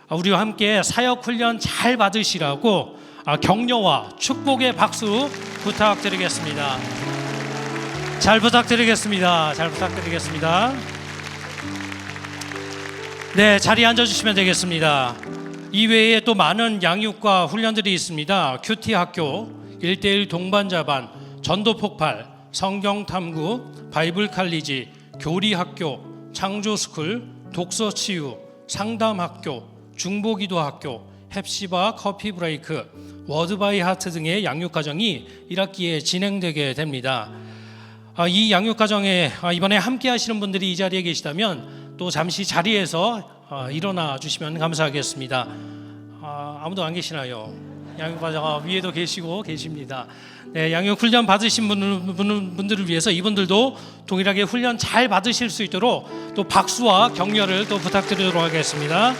우리와 함께 사역 훈련 잘 받으시라고 격려와 축복의 박수 부탁드리겠습니다. 잘 부탁드리겠습니다. 잘 부탁드리겠습니다. 네, 자리에 앉아주시면 되겠습니다. 이외에 또 많은 양육과 훈련들이 있습니다. 큐티 학교, 1:1 동반자반, 전도폭발, 성경탐구, 바이블 칼리지, 교리학교, 창조스쿨, 독서치유, 상담학교, 중보기도학교, 햅시바 커피 브레이크, 워드바이 하트 등의 양육과정이 1학기에 진행되게 됩니다. 이 양육과정에 이번에 함께 하시는 분들이 이 자리에 계시다면 또 잠시 자리에서 일어나 주시면 감사하겠습니다. 아무도 안 계시나요? 양육과정 위에도 계시고 계십니다. 네, 양육 훈련 받으신 분들을 위해서 이분들도 동일하게 훈련 잘 받으실 수 있도록 또 박수와 격려를 또 부탁드리도록 하겠습니다.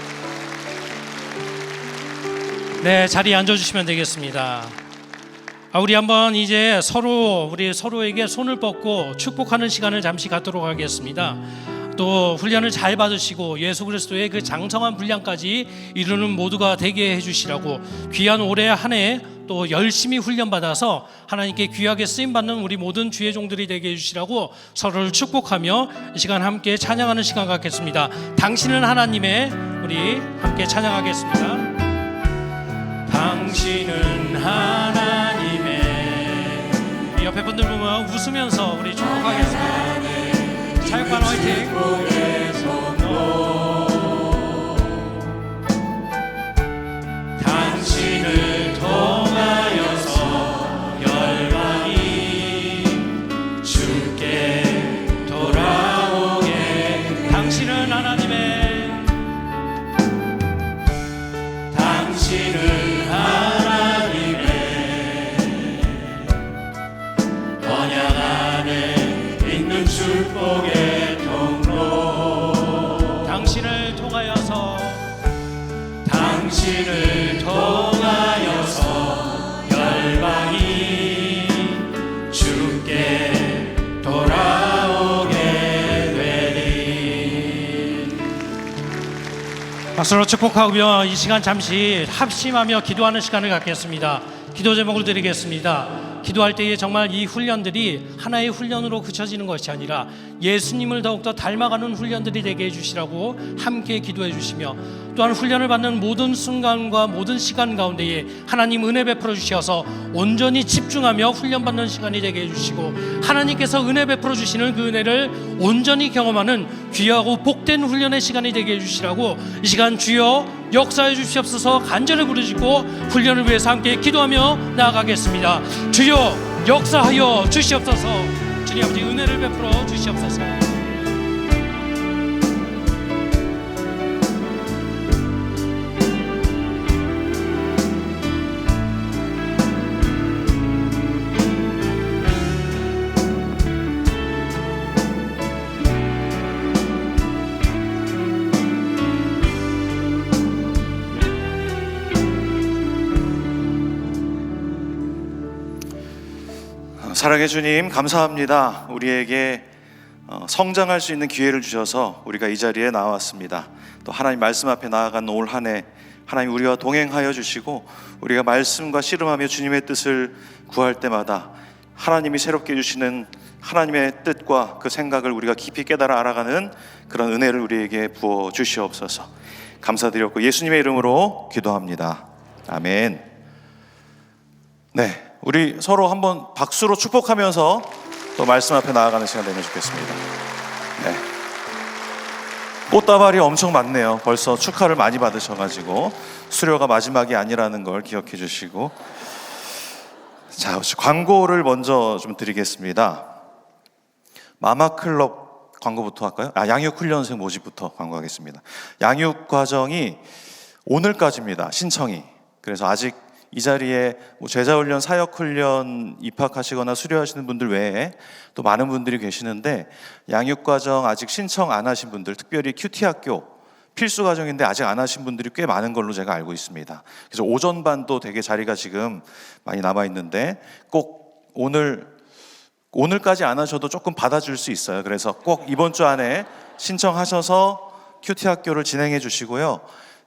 네, 자리에 앉아주시면 되겠습니다. 우리 한번 이제 서로에게 손을 뻗고 축복하는 시간을 잠시 갖도록 하겠습니다. 또 훈련을 잘 받으시고 예수 그리스도의 그 장성한 분량까지 이루는 모두가 되게 해주시라고 귀한 올해 한 해 또 열심히 훈련받아서 하나님께 귀하게 쓰임받는 우리 모든 주의 종들이 되게 해주시라고 서로를 축복하며 이 시간 함께 찬양하는 시간 갖겠습니다. 당신은 하나님의, 우리 함께 찬양하겠습니다. 당신은 하나님의, 옆에 분들 보면 웃으면서 우리 축복하겠습니다. 사역반 화이팅! 당신을 통하여서 열방이 주께 돌아오게. 당신은 하나님의, 당신은 하나님의 언약 안에 있는 축복의 통로. 당신을 통하여서, 당신을 통하여서 열방이 주께 돌아오게 되리. 박수로 축복하고요. 이 시간 잠시 합심하며 기도하는 시간을 갖겠습니다. 기도 제목을 드리겠습니다. 기도할 때에 정말 이 훈련들이 하나의 훈련으로 그쳐지는 것이 아니라 예수님을 더욱더 닮아가는 훈련들이 되게 해주시라고 함께 기도해 주시며, 또한 훈련을 받는 모든 순간과 모든 시간 가운데에 하나님 은혜 베풀어 주셔서 온전히 집중하며 훈련받는 시간이 되게 해주시고, 하나님께서 은혜 베풀어 주시는 그 은혜를 온전히 경험하는 귀하고 복된 훈련의 시간이 되게 해주시라고 이 시간 주여 역사해 주시옵소서 간절히 부르짖고 훈련을 위해서 함께 기도하며 나아가겠습니다. 주여 역사하여 주시옵소서. 주님 아버지 은혜를 베풀어 주시옵소서. 사랑의 주님, 감사합니다. 우리에게 성장할 수 있는 기회를 주셔서 우리가 이 자리에 나왔습니다. 또 하나님 말씀 앞에 나아간 올 한 해 하나님 우리와 동행하여 주시고 우리가 말씀과 씨름하며 주님의 뜻을 구할 때마다 하나님이 새롭게 주시는 하나님의 뜻과 그 생각을 우리가 깊이 깨달아 알아가는 그런 은혜를 우리에게 부어 주시옵소서. 감사드렸고 예수님의 이름으로 기도합니다. 아멘. 네, 우리 서로 한번 박수로 축복하면서 또 말씀 앞에 나아가는 시간 되면 좋겠습니다. 네. 꽃다발이 엄청 많네요. 벌써 축하를 많이 받으셔가지고 수료가 마지막이 아니라는 걸 기억해 주시고, 자, 광고를 먼저 좀 드리겠습니다. 마마클럽 광고부터 할까요? 양육훈련생 모집부터 광고하겠습니다. 양육 과정이 오늘까지입니다. 신청이. 그래서 아직 이 자리에 제자훈련, 사역훈련 입학하시거나 수료하시는 분들 외에 또 많은 분들이 계시는데, 양육과정 아직 신청 안 하신 분들, 특별히 큐티학교 필수 과정인데 아직 안 하신 분들이 꽤 많은 걸로 제가 알고 있습니다. 그래서 오전반도 되게 자리가 지금 많이 남아 있는데 꼭 오늘까지 안 하셔도 조금 받아줄 수 있어요. 그래서 꼭 이번 주 안에 신청하셔서 큐티학교를 진행해 주시고요.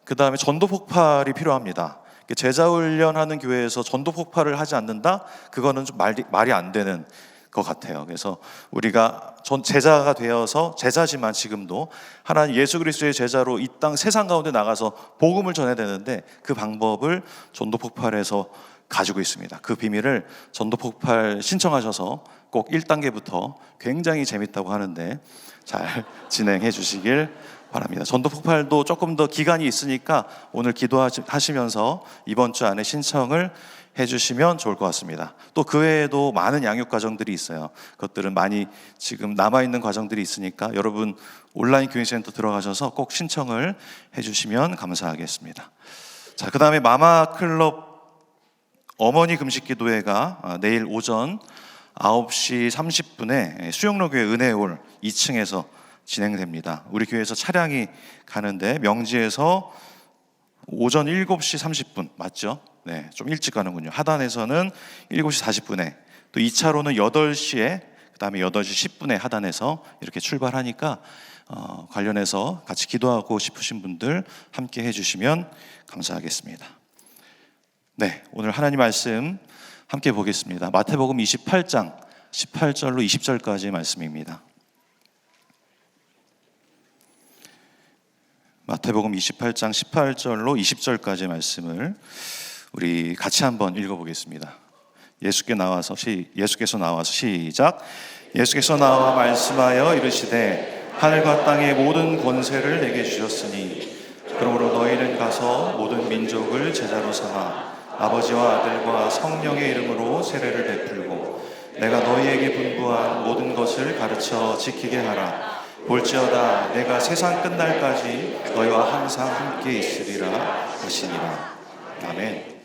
그 다음에 전도 폭발이 필요합니다. 제자훈련하는 교회에서 전도 폭발을 하지 않는다? 그거는 좀 말이 안 되는 것 같아요. 그래서 우리가 제자가 되어서, 제자지만 지금도 하나님 예수 그리스도의 제자로 이 땅 세상 가운데 나가서 복음을 전해야 되는데 그 방법을 전도 폭발에서 가지고 있습니다. 그 비밀을 전도 폭발 신청하셔서 꼭 1단계부터 굉장히 재밌다고 하는데 잘 진행해 주시길 바랍니다. 전도 폭발도 조금 더 기간이 있으니까 오늘 기도하시면서 이번 주 안에 신청을 해주시면 좋을 것 같습니다. 또 그 외에도 많은 양육 과정들이 있어요. 그것들은 많이 지금 남아있는 과정들이 있으니까 여러분 온라인 교육센터 들어가셔서 꼭 신청을 해주시면 감사하겠습니다. 자, 그 다음에 마마클럽 어머니 금식기도회가 내일 오전 9시 30분에 수영로교회 은혜홀 2층에서 진행됩니다. 우리 교회에서 차량이 가는데 명지에서 오전 7시 30분 맞죠? 네, 좀 일찍 가는군요. 하단에서는 7시 40분에, 또 2차로는 8시에, 그 다음에 8시 10분에 하단에서 이렇게 출발하니까 관련해서 같이 기도하고 싶으신 분들 함께 해주시면 감사하겠습니다. 네, 오늘 하나님 말씀 함께 보겠습니다. 마태복음 28장 18절로 20절까지의 말씀입니다. 마태복음 28장 18절로 20절까지의 말씀을 우리 같이 한번 읽어보겠습니다. 예수께서 나와서 시작. 예수께서 나와 말씀하여 이르시되 하늘과 땅의 모든 권세를 내게 주셨으니 그러므로 너희는 가서 모든 민족을 제자로 삼아 아버지와 아들과 성령의 이름으로 세례를 베풀고 내가 너희에게 분부한 모든 것을 가르쳐 지키게 하라. 볼지어다 내가 세상 끝날까지 너희와 항상 함께 있으리라 하시니라. 아멘.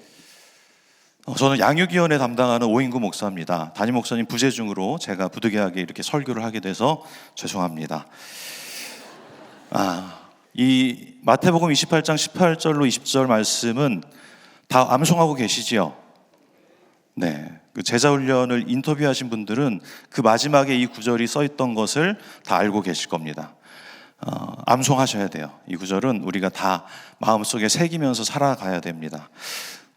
저는 양육위원회 담당하는 오인구 목사입니다. 담임 목사님 부재 중으로 제가 부득이하게 이렇게 설교를 하게 돼서 죄송합니다. 이 마태복음 28장 18절로 20절 말씀은 다 암송하고 계시지요? 네. 그 제자훈련을 인터뷰하신 분들은 그 마지막에 이 구절이 써있던 것을 다 알고 계실 겁니다. 암송하셔야 돼요. 이 구절은 우리가 다 마음속에 새기면서 살아가야 됩니다.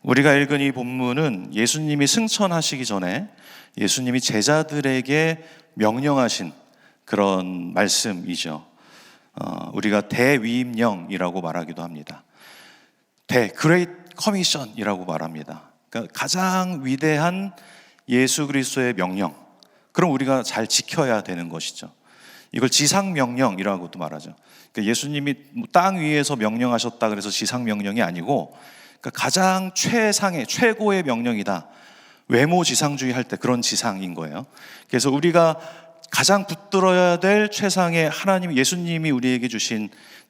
우리가 읽은 이 본문은 예수님이 승천하시기 전에 예수님이 제자들에게 명령하신 그런 말씀이죠. 우리가 대위임령이라고 말하기도 합니다. Great Commission이라고 말합니다. 그러니까 가장 위대한 예수 그리스도의 명령, 그럼 우리가 잘 지켜야 되는 것이죠. 이걸 지상명령이라고도 말하죠. 그러니까 예수님이 땅 위에서 명령하셨다 그래서 지상명령이 아니고, 그러니까 가장 최고의 명령이다. 외모지상주의 할 때 그런 지상인 거예요. 그래서 우리가 가장 붙들어야 될 최상의 하나님, 예수님이 우리에게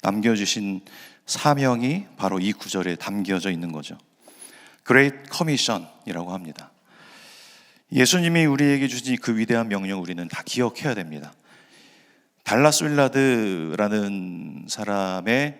남겨주신 사명이 바로 이 구절에 담겨져 있는 거죠. Great Commission이라고 합니다. 예수님이 우리에게 주신 그 위대한 명령 우리는 다 기억해야 됩니다. 달라스 윌라드라는 사람의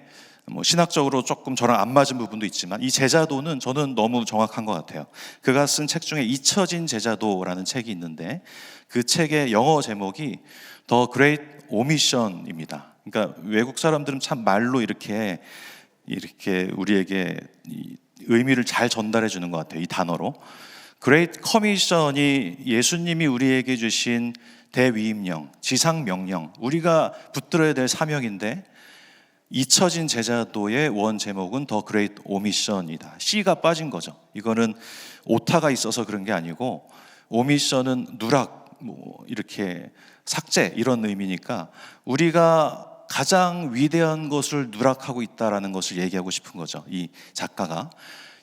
뭐 신학적으로 조금 저랑 안 맞은 부분도 있지만 이 제자도는 저는 너무 정확한 것 같아요. 그가 쓴 책 중에 잊혀진 제자도라는 책이 있는데 그 책의 영어 제목이 The Great Omission입니다. 그러니까 외국 사람들은 참 말로 이렇게 우리에게 이 의미를 잘 전달해 주는 것 같아요. 이 단어로. Great Commission이 예수님이 우리에게 주신 대위임령, 지상명령, 우리가 붙들어야 될 사명인데 잊혀진 제자도의 원 제목은 더 그레이트 오미션이다. C가 빠진 거죠. 이거는 오타가 있어서 그런 게 아니고 오미션은 누락, 뭐 이렇게 삭제 이런 의미니까 우리가 가장 위대한 것을 누락하고 있다라는 것을 얘기하고 싶은 거죠. 이 작가가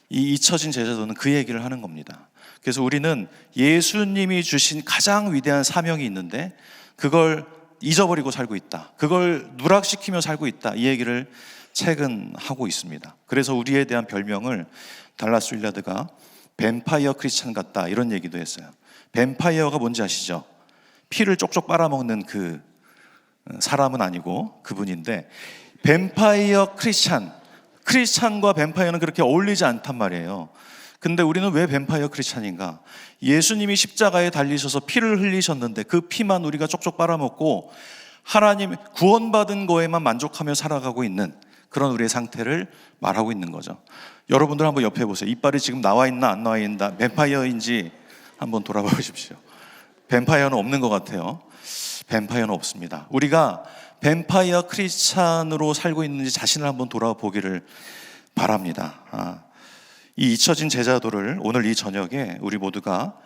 이 잊혀진 제자도는 그 얘기를 하는 겁니다. 그래서 우리는 예수님이 주신 가장 위대한 사명이 있는데 그걸 잊어버리고 살고 있다. 그걸 누락시키며 살고 있다. 이 얘기를 책은 하고 있습니다. 그래서 우리에 대한 별명을 달라스 윌라드가 뱀파이어 크리스찬 같다 이런 얘기도 했어요. 뱀파이어가 뭔지 아시죠? 피를 쪽쪽 빨아먹는 그 사람은 아니고 그분인데 뱀파이어 크리스찬과 뱀파이어는 그렇게 어울리지 않단 말이에요. 근데 우리는 왜 뱀파이어 크리스찬인가? 예수님이 십자가에 달리셔서 피를 흘리셨는데 그 피만 우리가 쪽쪽 빨아먹고 하나님 구원받은 거에만 만족하며 살아가고 있는 그런 우리의 상태를 말하고 있는 거죠. 여러분들 한번 옆에 보세요. 이빨이 지금 나와 있나 안 나와 있나, 뱀파이어인지 한번 돌아봐 보십시오. 뱀파이어는 없는 것 같아요. 뱀파이어는 없습니다. 우리가 뱀파이어 크리스찬으로 살고 있는지 자신을 한번 돌아보기를 바랍니다. 이 잊혀진 제자도를 오늘 이 저녁에 우리 모두가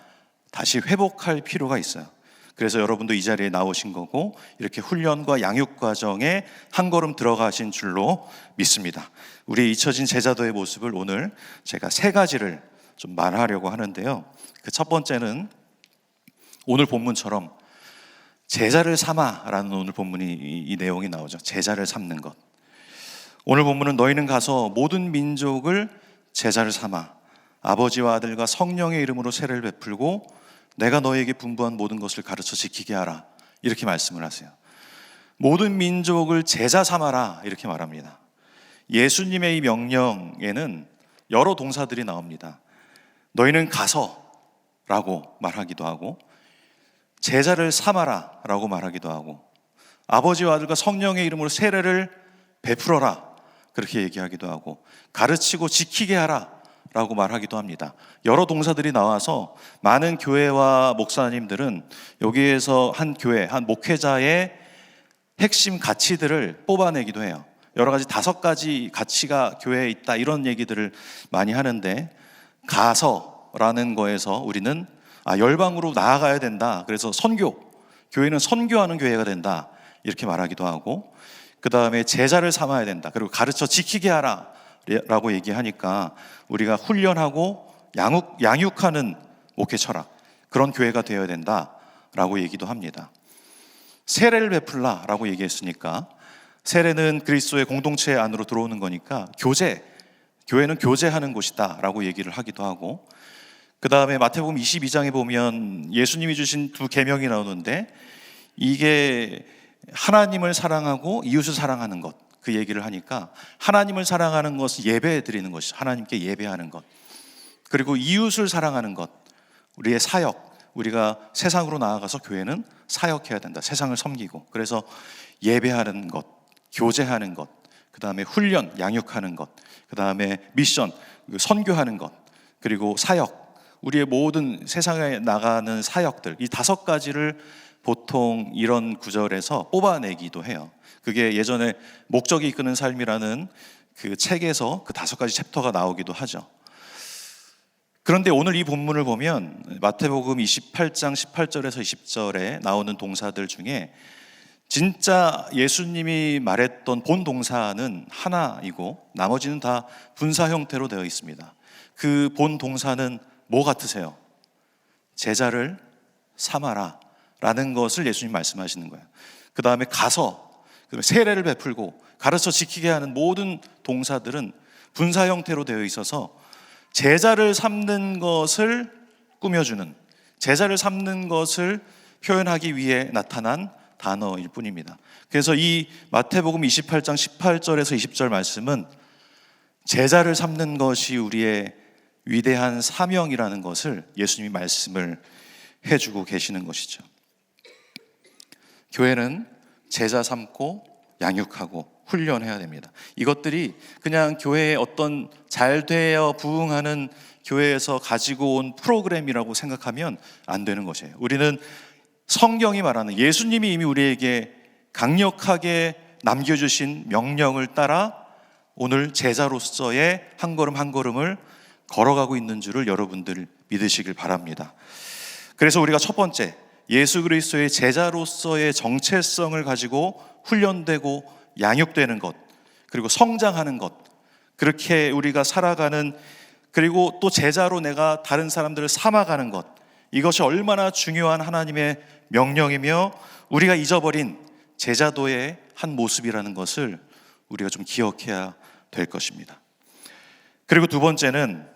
다시 회복할 필요가 있어요. 그래서 여러분도 이 자리에 나오신 거고 이렇게 훈련과 양육 과정에 한 걸음 들어가신 줄로 믿습니다. 우리의 잊혀진 제자도의 모습을 오늘 제가 3가지를 좀 말하려고 하는데요. 그 첫 번째는 오늘 본문처럼 제자를 삼아라는 오늘 본문이 이 내용이 나오죠. 제자를 삼는 것. 오늘 본문은 너희는 가서 모든 민족을 제자를 삼아 아버지와 아들과 성령의 이름으로 세례를 베풀고 내가 너희에게 분부한 모든 것을 가르쳐 지키게 하라. 이렇게 말씀을 하세요. 모든 민족을 제자 삼아라 이렇게 말합니다. 예수님의 이 명령에는 여러 동사들이 나옵니다. 너희는 가서 라고 말하기도 하고 제자를 삼아라 라고 말하기도 하고 아버지와 아들과 성령의 이름으로 세례를 베풀어라 그렇게 얘기하기도 하고 가르치고 지키게 하라 라고 말하기도 합니다. 여러 동사들이 나와서 많은 교회와 목사님들은 여기에서 한 교회, 한 목회자의 핵심 가치들을 뽑아내기도 해요. 여러 가지 5가지 가치가 교회에 있다 이런 얘기들을 많이 하는데 가서라는 거에서 우리는 열방으로 나아가야 된다. 그래서 교회는 선교하는 교회가 된다 이렇게 말하기도 하고 그 다음에 제자를 삼아야 된다. 그리고 가르쳐 지키게 하라 라고 얘기하니까 우리가 훈련하고 양육하는 목회 철학 그런 교회가 되어야 된다 라고 얘기도 합니다. 세례를 베풀라 라고 얘기했으니까 세례는 그리스도의 공동체 안으로 들어오는 거니까 교회는 교제하는 곳이다 라고 얘기를 하기도 하고 그 다음에 마태복음 22장에 보면 예수님이 주신 2 계명이 나오는데 이게 하나님을 사랑하고 이웃을 사랑하는 것 그 얘기를 하니까 하나님을 사랑하는 것을 예배 드리는 것이 하나님께 예배하는 것 그리고 이웃을 사랑하는 것 우리의 사역 우리가 세상으로 나아가서 교회는 사역해야 된다. 세상을 섬기고 그래서 예배하는 것 교제하는 것 그 다음에 훈련 양육하는 것 그 다음에 미션 선교하는 것 그리고 사역 우리의 모든 세상에 나가는 사역들 이 5가지를 보통 이런 구절에서 뽑아내기도 해요. 그게 예전에 목적이 이끄는 삶이라는 그 책에서 그 5가지 챕터가 나오기도 하죠. 그런데 오늘 이 본문을 보면 마태복음 28장 18절에서 20절에 나오는 동사들 중에 진짜 예수님이 말했던 본 동사는 하나이고 나머지는 다 분사 형태로 되어 있습니다. 그 본 동사는 뭐 같으세요? 제자를 삼아라 라는 것을 예수님 말씀하시는 거예요. 그 다음에 가서 세례를 베풀고 가르쳐 지키게 하는 모든 동사들은 분사 형태로 되어 있어서 제자를 삼는 것을 꾸며주는 제자를 삼는 것을 표현하기 위해 나타난 단어일 뿐입니다. 그래서 이 마태복음 28장 18절에서 20절 말씀은 제자를 삼는 것이 우리의 위대한 사명이라는 것을 예수님이 말씀을 해주고 계시는 것이죠. 교회는 제자 삼고 양육하고 훈련해야 됩니다. 이것들이 그냥 교회의 어떤 잘 되어 부흥하는 교회에서 가지고 온 프로그램이라고 생각하면 안 되는 것이에요. 우리는 성경이 말하는, 예수님이 이미 우리에게 강력하게 남겨주신 명령을 따라 오늘 제자로서의 한 걸음 한 걸음을 걸어가고 있는 줄을 여러분들 믿으시길 바랍니다. 그래서 우리가 첫 번째, 예수 그리스도의 제자로서의 정체성을 가지고 훈련되고 양육되는 것, 그리고 성장하는 것, 그렇게 우리가 살아가는, 그리고 또 제자로 내가 다른 사람들을 삼아가는 것, 이것이 얼마나 중요한 하나님의 명령이며 우리가 잊어버린 제자도의 한 모습이라는 것을 우리가 좀 기억해야 될 것입니다. 그리고 두 번째는,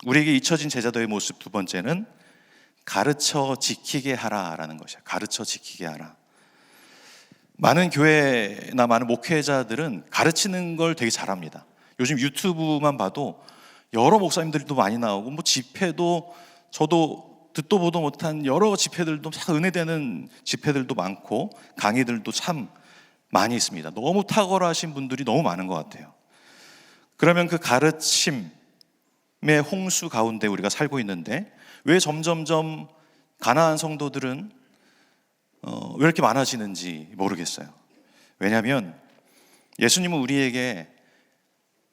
우리에게 잊혀진 제자도의 모습 두 번째는 가르쳐 지키게 하라라는 것이야. 가르쳐 지키게 하라. 많은 교회나 많은 목회자들은 가르치는 걸 되게 잘합니다. 요즘 유튜브만 봐도 여러 목사님들도 많이 나오고, 뭐 집회도 저도 듣도 보도 못한 여러 집회들도 참 은혜되는 집회들도 많고 강의들도 참 많이 있습니다. 너무 탁월하신 분들이 너무 많은 것 같아요. 그러면 그 가르침의 홍수 가운데 우리가 살고 있는데 왜 점점점 가나안 성도들은 왜 이렇게 많아지는지 모르겠어요. 왜냐하면 예수님은 우리에게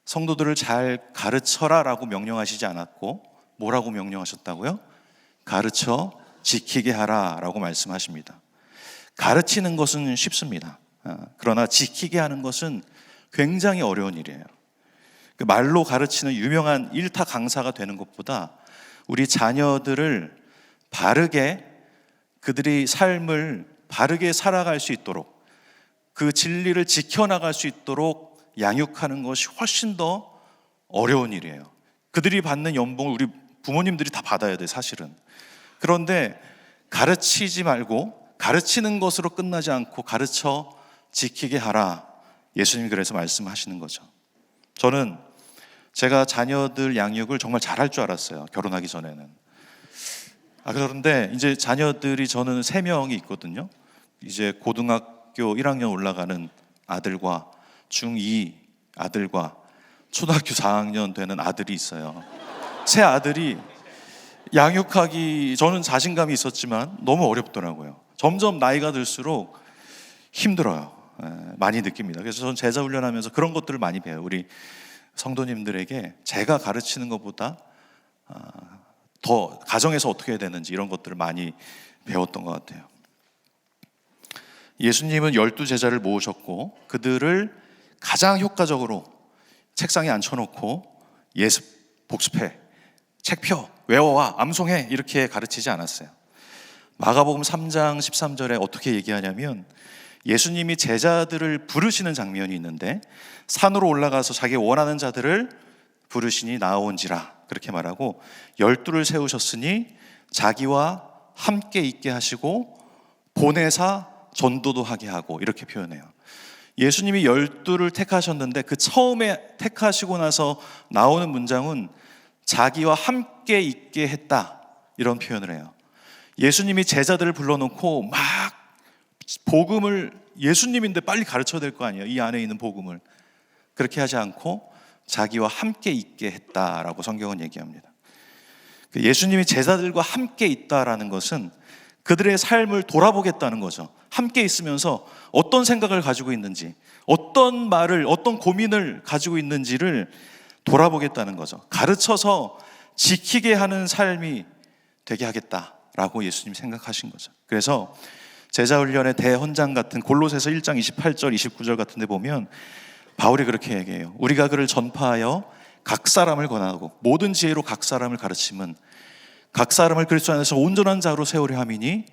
성도들을 잘 가르쳐라 라고 명령하시지 않았고 뭐라고 명령하셨다고요? 가르쳐 지키게 하라 라고 말씀하십니다. 가르치는 것은 쉽습니다. 그러나 지키게 하는 것은 굉장히 어려운 일이에요. 그 말로 가르치는 유명한 일타 강사가 되는 것보다 우리 자녀들을 바르게, 그들이 삶을 바르게 살아갈 수 있도록, 그 진리를 지켜나갈 수 있도록 양육하는 것이 훨씬 더 어려운 일이에요. 그들이 받는 연봉을 우리 부모님들이 다 받아야 돼, 사실은. 그런데 가르치지 말고 가르치는 것으로 끝나지 않고 가르쳐 지키게 하라, 예수님이 그래서 말씀하시는 거죠. 저는 제가 자녀들 양육을 정말 잘할 줄 알았어요, 결혼하기 전에는. 그런데 이제 자녀들이 저는 3명이 있거든요. 이제 고등학교 1학년 올라가는 아들과 중2 아들과 초등학교 4학년 되는 아들이 있어요. 세 아들이 양육하기, 저는 자신감이 있었지만 너무 어렵더라고요. 점점 나이가 들수록 힘들어요. 많이 느낍니다. 그래서 저는 제자 훈련하면서 그런 것들을 많이 배워요. 우리 성도님들에게 제가 가르치는 것보다 더 가정에서 어떻게 해야 되는지 이런 것들을 많이 배웠던 것 같아요. 예수님은 12제자를 모으셨고 그들을 가장 효과적으로 책상에 앉혀놓고 예습, 복습해, 책 펴, 외워와, 암송해 이렇게 가르치지 않았어요. 마가복음 3장 13절에 어떻게 얘기하냐면 예수님이 제자들을 부르시는 장면이 있는데 산으로 올라가서 자기 원하는 자들을 부르시니 나아온지라 그렇게 말하고 12를 세우셨으니 자기와 함께 있게 하시고 보내사 전도도 하게 하고 이렇게 표현해요. 예수님이 12를 택하셨는데 그 처음에 택하시고 나서 나오는 문장은 자기와 함께 있게 했다 이런 표현을 해요. 예수님이 제자들을 불러놓고 막 복음을, 예수님인데 빨리 가르쳐야 될 거 아니에요, 이 안에 있는 복음을. 그렇게 하지 않고 자기와 함께 있게 했다라고 성경은 얘기합니다. 예수님이 제자들과 함께 있다라는 것은 그들의 삶을 돌아보겠다는 거죠. 함께 있으면서 어떤 생각을 가지고 있는지, 어떤 말을, 어떤 고민을 가지고 있는지를 돌아보겠다는 거죠. 가르쳐서 지키게 하는 삶이 되게 하겠다라고 예수님이 생각하신 거죠. 그래서 제자훈련의 대헌장 같은 골로새서 1장 28절 29절 같은 데 보면 바울이 그렇게 얘기해요. 우리가 그를 전파하여 각 사람을 권하고 모든 지혜로 각 사람을 가르침은 각 사람을 그리스도 안에서 온전한 자로 세우려 함이니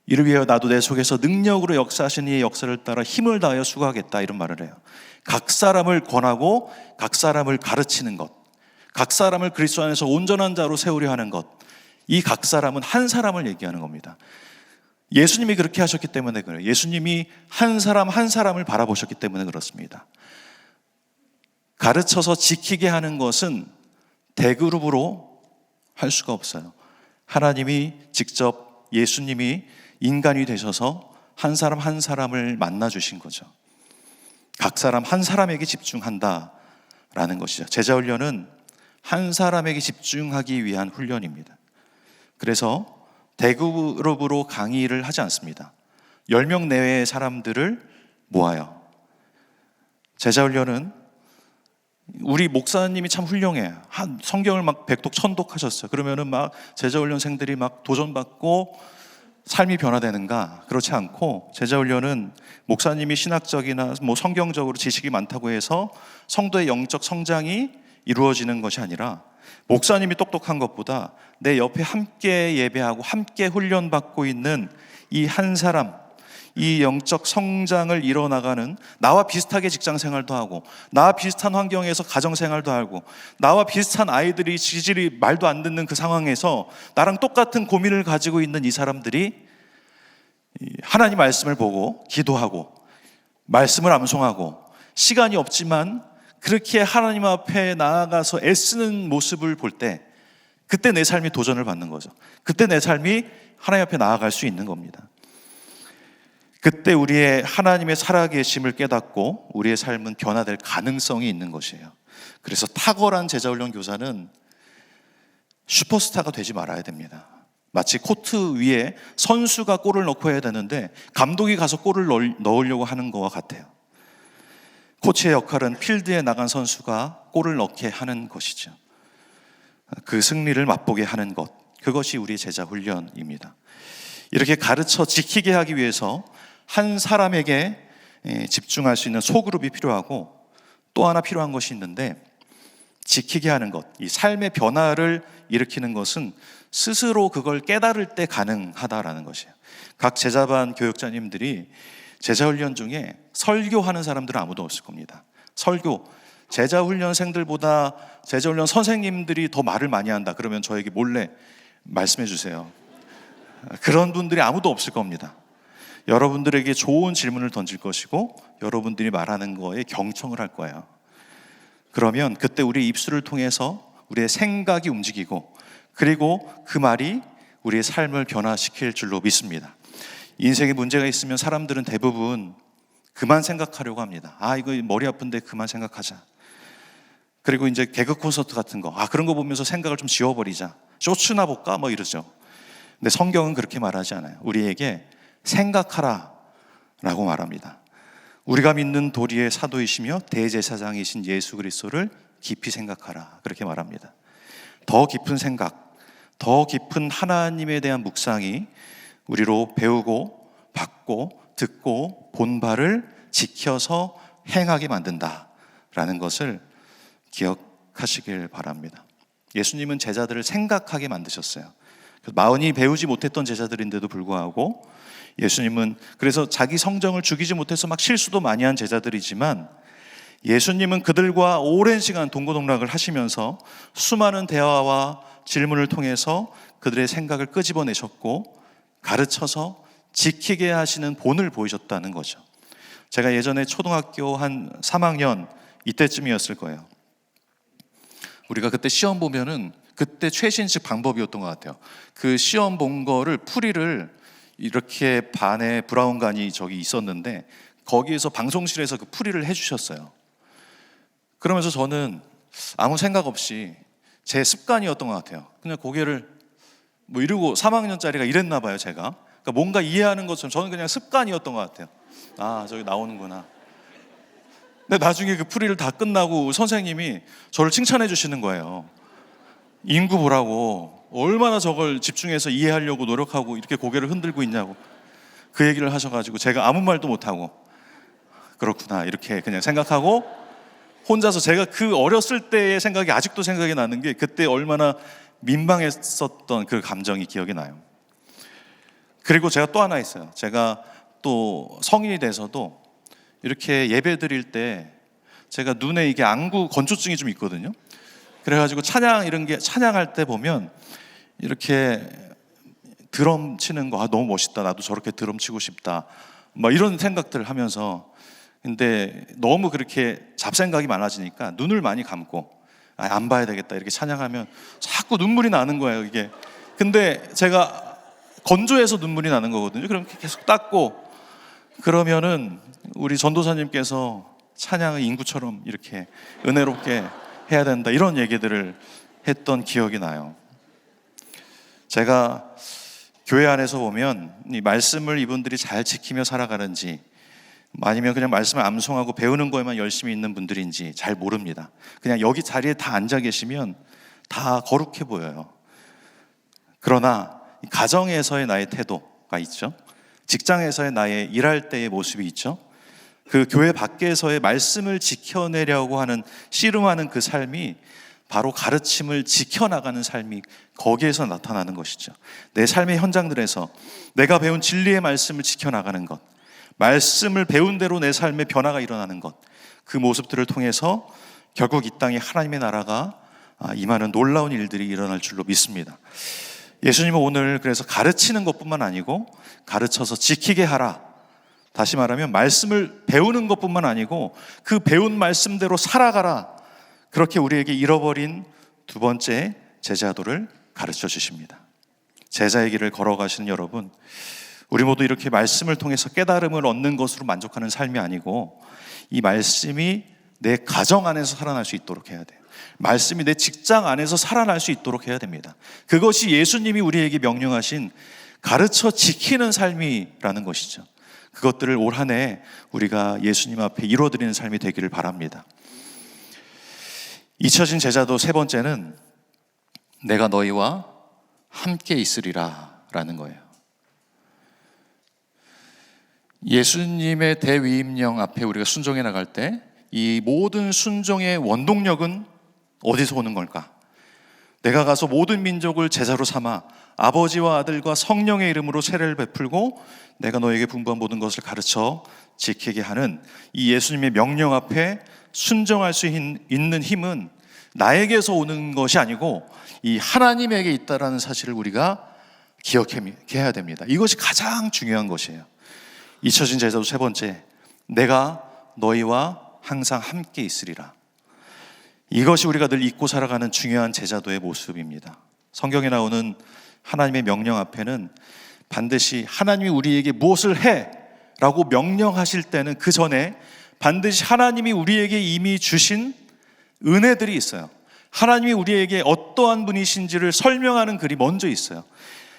이를 위하여 나도 내 속에서 능력으로 역사하신 이의 역사를 따라 힘을 다하여 수고하겠다 이런 말을 해요. 각 사람을 권하고 각 사람을 가르치는 것, 각 사람을 그리스도 안에서 온전한 자로 세우려 하는 것, 이 각 사람은 한 사람을 얘기하는 겁니다. 예수님이 그렇게 하셨기 때문에 그래요. 예수님이 한 사람 한 사람을 바라보셨기 때문에 그렇습니다. 가르쳐서 지키게 하는 것은 대그룹으로 할 수가 없어요. 하나님이 직접 예수님이 인간이 되셔서 한 사람 한 사람을 만나 주신 거죠. 각 사람 한 사람에게 집중한다라는 것이죠. 제자 훈련은 한 사람에게 집중하기 위한 훈련입니다. 그래서 대그룹으로 강의를 하지 않습니다. 10명 내외의 사람들을 모아요. 제자 훈련은 우리 목사님이 참 훌륭해요. 한 성경을 막 백독 천독 하셨어요. 그러면은 막 제자 훈련생들이 막 도전받고 삶이 변화되는가? 그렇지 않고 제자 훈련은 목사님이 신학적이나 뭐 성경적으로 지식이 많다고 해서 성도의 영적 성장이 이루어지는 것이 아니라 목사님이 똑똑한 것보다 내 옆에 함께 예배하고 함께 훈련받고 있는 이 한 사람, 이 영적 성장을 이뤄나가는 나와 비슷하게 직장생활도 하고 나와 비슷한 환경에서 가정생활도 하고 나와 비슷한 아이들이 지질이 말도 안 듣는 그 상황에서 나랑 똑같은 고민을 가지고 있는 이 사람들이 하나님 말씀을 보고 기도하고 말씀을 암송하고 시간이 없지만 그렇게 하나님 앞에 나아가서 애쓰는 모습을 볼 때 그때 내 삶이 도전을 받는 거죠. 그때 내 삶이 하나님 앞에 나아갈 수 있는 겁니다. 그때 우리의 하나님의 살아계심을 깨닫고 우리의 삶은 변화될 가능성이 있는 것이에요. 그래서 탁월한 제자훈련 교사는 슈퍼스타가 되지 말아야 됩니다. 마치 코트 위에 선수가 골을 넣고 해야 되는데 감독이 가서 골을 넣으려고 하는 것과 같아요. 코치의 역할은 필드에 나간 선수가 골을 넣게 하는 것이죠. 그 승리를 맛보게 하는 것, 그것이 우리 제자 훈련입니다. 이렇게 가르쳐 지키게 하기 위해서 한 사람에게 집중할 수 있는 소그룹이 필요하고 또 하나 필요한 것이 있는데 지키게 하는 것, 이 삶의 변화를 일으키는 것은 스스로 그걸 깨달을 때 가능하다라는 것이에요. 각 제자반 교육자님들이 제자훈련 중에 설교하는 사람들은 아무도 없을 겁니다. 설교, 제자훈련생들보다 제자훈련 선생님들이 더 말을 많이 한다 그러면 저에게 몰래 말씀해 주세요. 그런 분들이 아무도 없을 겁니다. 여러분들에게 좋은 질문을 던질 것이고 여러분들이 말하는 거에 경청을 할 거예요. 그러면 그때 우리의 입술을 통해서 우리의 생각이 움직이고 그리고 그 말이 우리의 삶을 변화시킬 줄로 믿습니다. 인생에 문제가 있으면 사람들은 대부분 그만 생각하려고 합니다. 이거 머리 아픈데 그만 생각하자. 그리고 이제 개그 콘서트 같은 거, 그런 거 보면서 생각을 좀 지워버리자. 쇼츠나 볼까? 뭐 이러죠. 근데 성경은 그렇게 말하지 않아요. 우리에게 생각하라 라고 말합니다. 우리가 믿는 도리의 사도이시며 대제사장이신 예수 그리스도를 깊이 생각하라, 그렇게 말합니다. 더 깊은 생각, 더 깊은 하나님에 대한 묵상이 우리로 배우고 받고 듣고 본 바를 지켜서 행하게 만든다라는 것을 기억하시길 바랍니다. 예수님은 제자들을 생각하게 만드셨어요. 마흔이 배우지 못했던 제자들인데도 불구하고 예수님은 그래서 자기 성정을 죽이지 못해서 막 실수도 많이 한 제자들이지만 예수님은 그들과 오랜 시간 동고동락을 하시면서 수많은 대화와 질문을 통해서 그들의 생각을 끄집어내셨고 가르쳐서 지키게 하시는 본을 보이셨다는 거죠. 제가 예전에 초등학교 한 3학년 이때쯤이었을 거예요. 우리가 그때 시험 보면은 그때 최신식 방법이었던 것 같아요. 그 시험 본 거를 풀이를 이렇게 반에 브라운관이 저기 있었는데 거기에서 방송실에서 그 풀이를 해주셨어요. 그러면서 저는 아무 생각 없이 제 습관이었던 것 같아요. 그냥 고개를 뭐 이러고 3학년짜리가 이랬나 봐요, 제가. 그러니까 뭔가 이해하는 것처럼 저는 그냥 습관이었던 것 같아요. 저기 나오는구나. 근데 나중에 그 풀이를 다 끝나고 선생님이 저를 칭찬해 주시는 거예요. 인구 보라고 얼마나 저걸 집중해서 이해하려고 노력하고 이렇게 고개를 흔들고 있냐고 그 얘기를 하셔가지고 제가 아무 말도 못하고 그렇구나 이렇게 그냥 생각하고 혼자서 제가 그 어렸을 때의 생각이 아직도 생각이 나는 게 그때 얼마나 민망했었던 그 감정이 기억이 나요. 그리고 제가 또 하나 있어요. 제가 또 성인이 돼서도 이렇게 예배 드릴 때 제가 눈에 이게 안구 건조증이 좀 있거든요. 그래가지고 찬양 이런 게 찬양할 때 보면 이렇게 드럼 치는 거 너무 멋있다. 나도 저렇게 드럼 치고 싶다. 막 이런 생각들을 하면서, 근데 너무 그렇게 잡생각이 많아지니까 눈을 많이 감고 안 봐야 되겠다 이렇게 찬양하면 자꾸 눈물이 나는 거예요, 이게. 근데 제가 건조해서 눈물이 나는 거거든요. 그럼 계속 닦고 그러면은 우리 전도사님께서 찬양을 인구처럼 이렇게 은혜롭게 해야 된다 이런 얘기들을 했던 기억이 나요. 제가 교회 안에서 보면 이 말씀을 이분들이 잘 지키며 살아가는지 아니면 그냥 말씀을 암송하고 배우는 거에만 열심히 있는 분들인지 잘 모릅니다. 그냥 여기 자리에 다 앉아 계시면 다 거룩해 보여요. 그러나 가정에서의 나의 태도가 있죠. 직장에서의 나의 일할 때의 모습이 있죠. 그 교회 밖에서의 말씀을 지켜내려고 하는 씨름하는 그 삶이 바로 가르침을 지켜나가는 삶이 거기에서 나타나는 것이죠. 내 삶의 현장들에서 내가 배운 진리의 말씀을 지켜나가는 것, 말씀을 배운 대로 내 삶의 변화가 일어나는 것, 그 모습들을 통해서 결국 이 땅에 하나님의 나라가 임하는 놀라운 일들이 일어날 줄로 믿습니다. 예수님은 오늘 그래서 가르치는 것뿐만 아니고 가르쳐서 지키게 하라. 다시 말하면 말씀을 배우는 것뿐만 아니고 그 배운 말씀대로 살아가라. 그렇게 우리에게 잃어버린 두 번째 제자도를 가르쳐 주십니다. 제자의 길을 걸어가시는 여러분, 우리 모두 이렇게 말씀을 통해서 깨달음을 얻는 것으로 만족하는 삶이 아니고 이 말씀이 내 가정 안에서 살아날 수 있도록 해야 돼요. 말씀이 내 직장 안에서 살아날 수 있도록 해야 됩니다. 그것이 예수님이 우리에게 명령하신 가르쳐 지키는 삶이라는 것이죠. 그것들을 올 한 해 우리가 예수님 앞에 이루어드리는 삶이 되기를 바랍니다. 잊혀진 제자도 세 번째는 내가 너희와 함께 있으리라 라는 거예요. 예수님의 대위임령 앞에 우리가 순종해 나갈 때 이 모든 순종의 원동력은 어디서 오는 걸까? 내가 가서 모든 민족을 제자로 삼아 아버지와 아들과 성령의 이름으로 세례를 베풀고 내가 너에게 분부한 모든 것을 가르쳐 지키게 하는 이 예수님의 명령 앞에 순종할 수 있는 힘은 나에게서 오는 것이 아니고 이 하나님에게 있다라는 사실을 우리가 기억해야 됩니다. 이것이 가장 중요한 것이에요. 잊혀진 제자도 세 번째, 내가 너희와 항상 함께 있으리라. 이것이 우리가 늘 잊고 살아가는 중요한 제자도의 모습입니다. 성경에 나오는 하나님의 명령 앞에는 반드시 하나님이 우리에게 무엇을 해 라고 명령하실 때는 그 전에 반드시 하나님이 우리에게 이미 주신 은혜들이 있어요. 하나님이 우리에게 어떠한 분이신지를 설명하는 글이 먼저 있어요.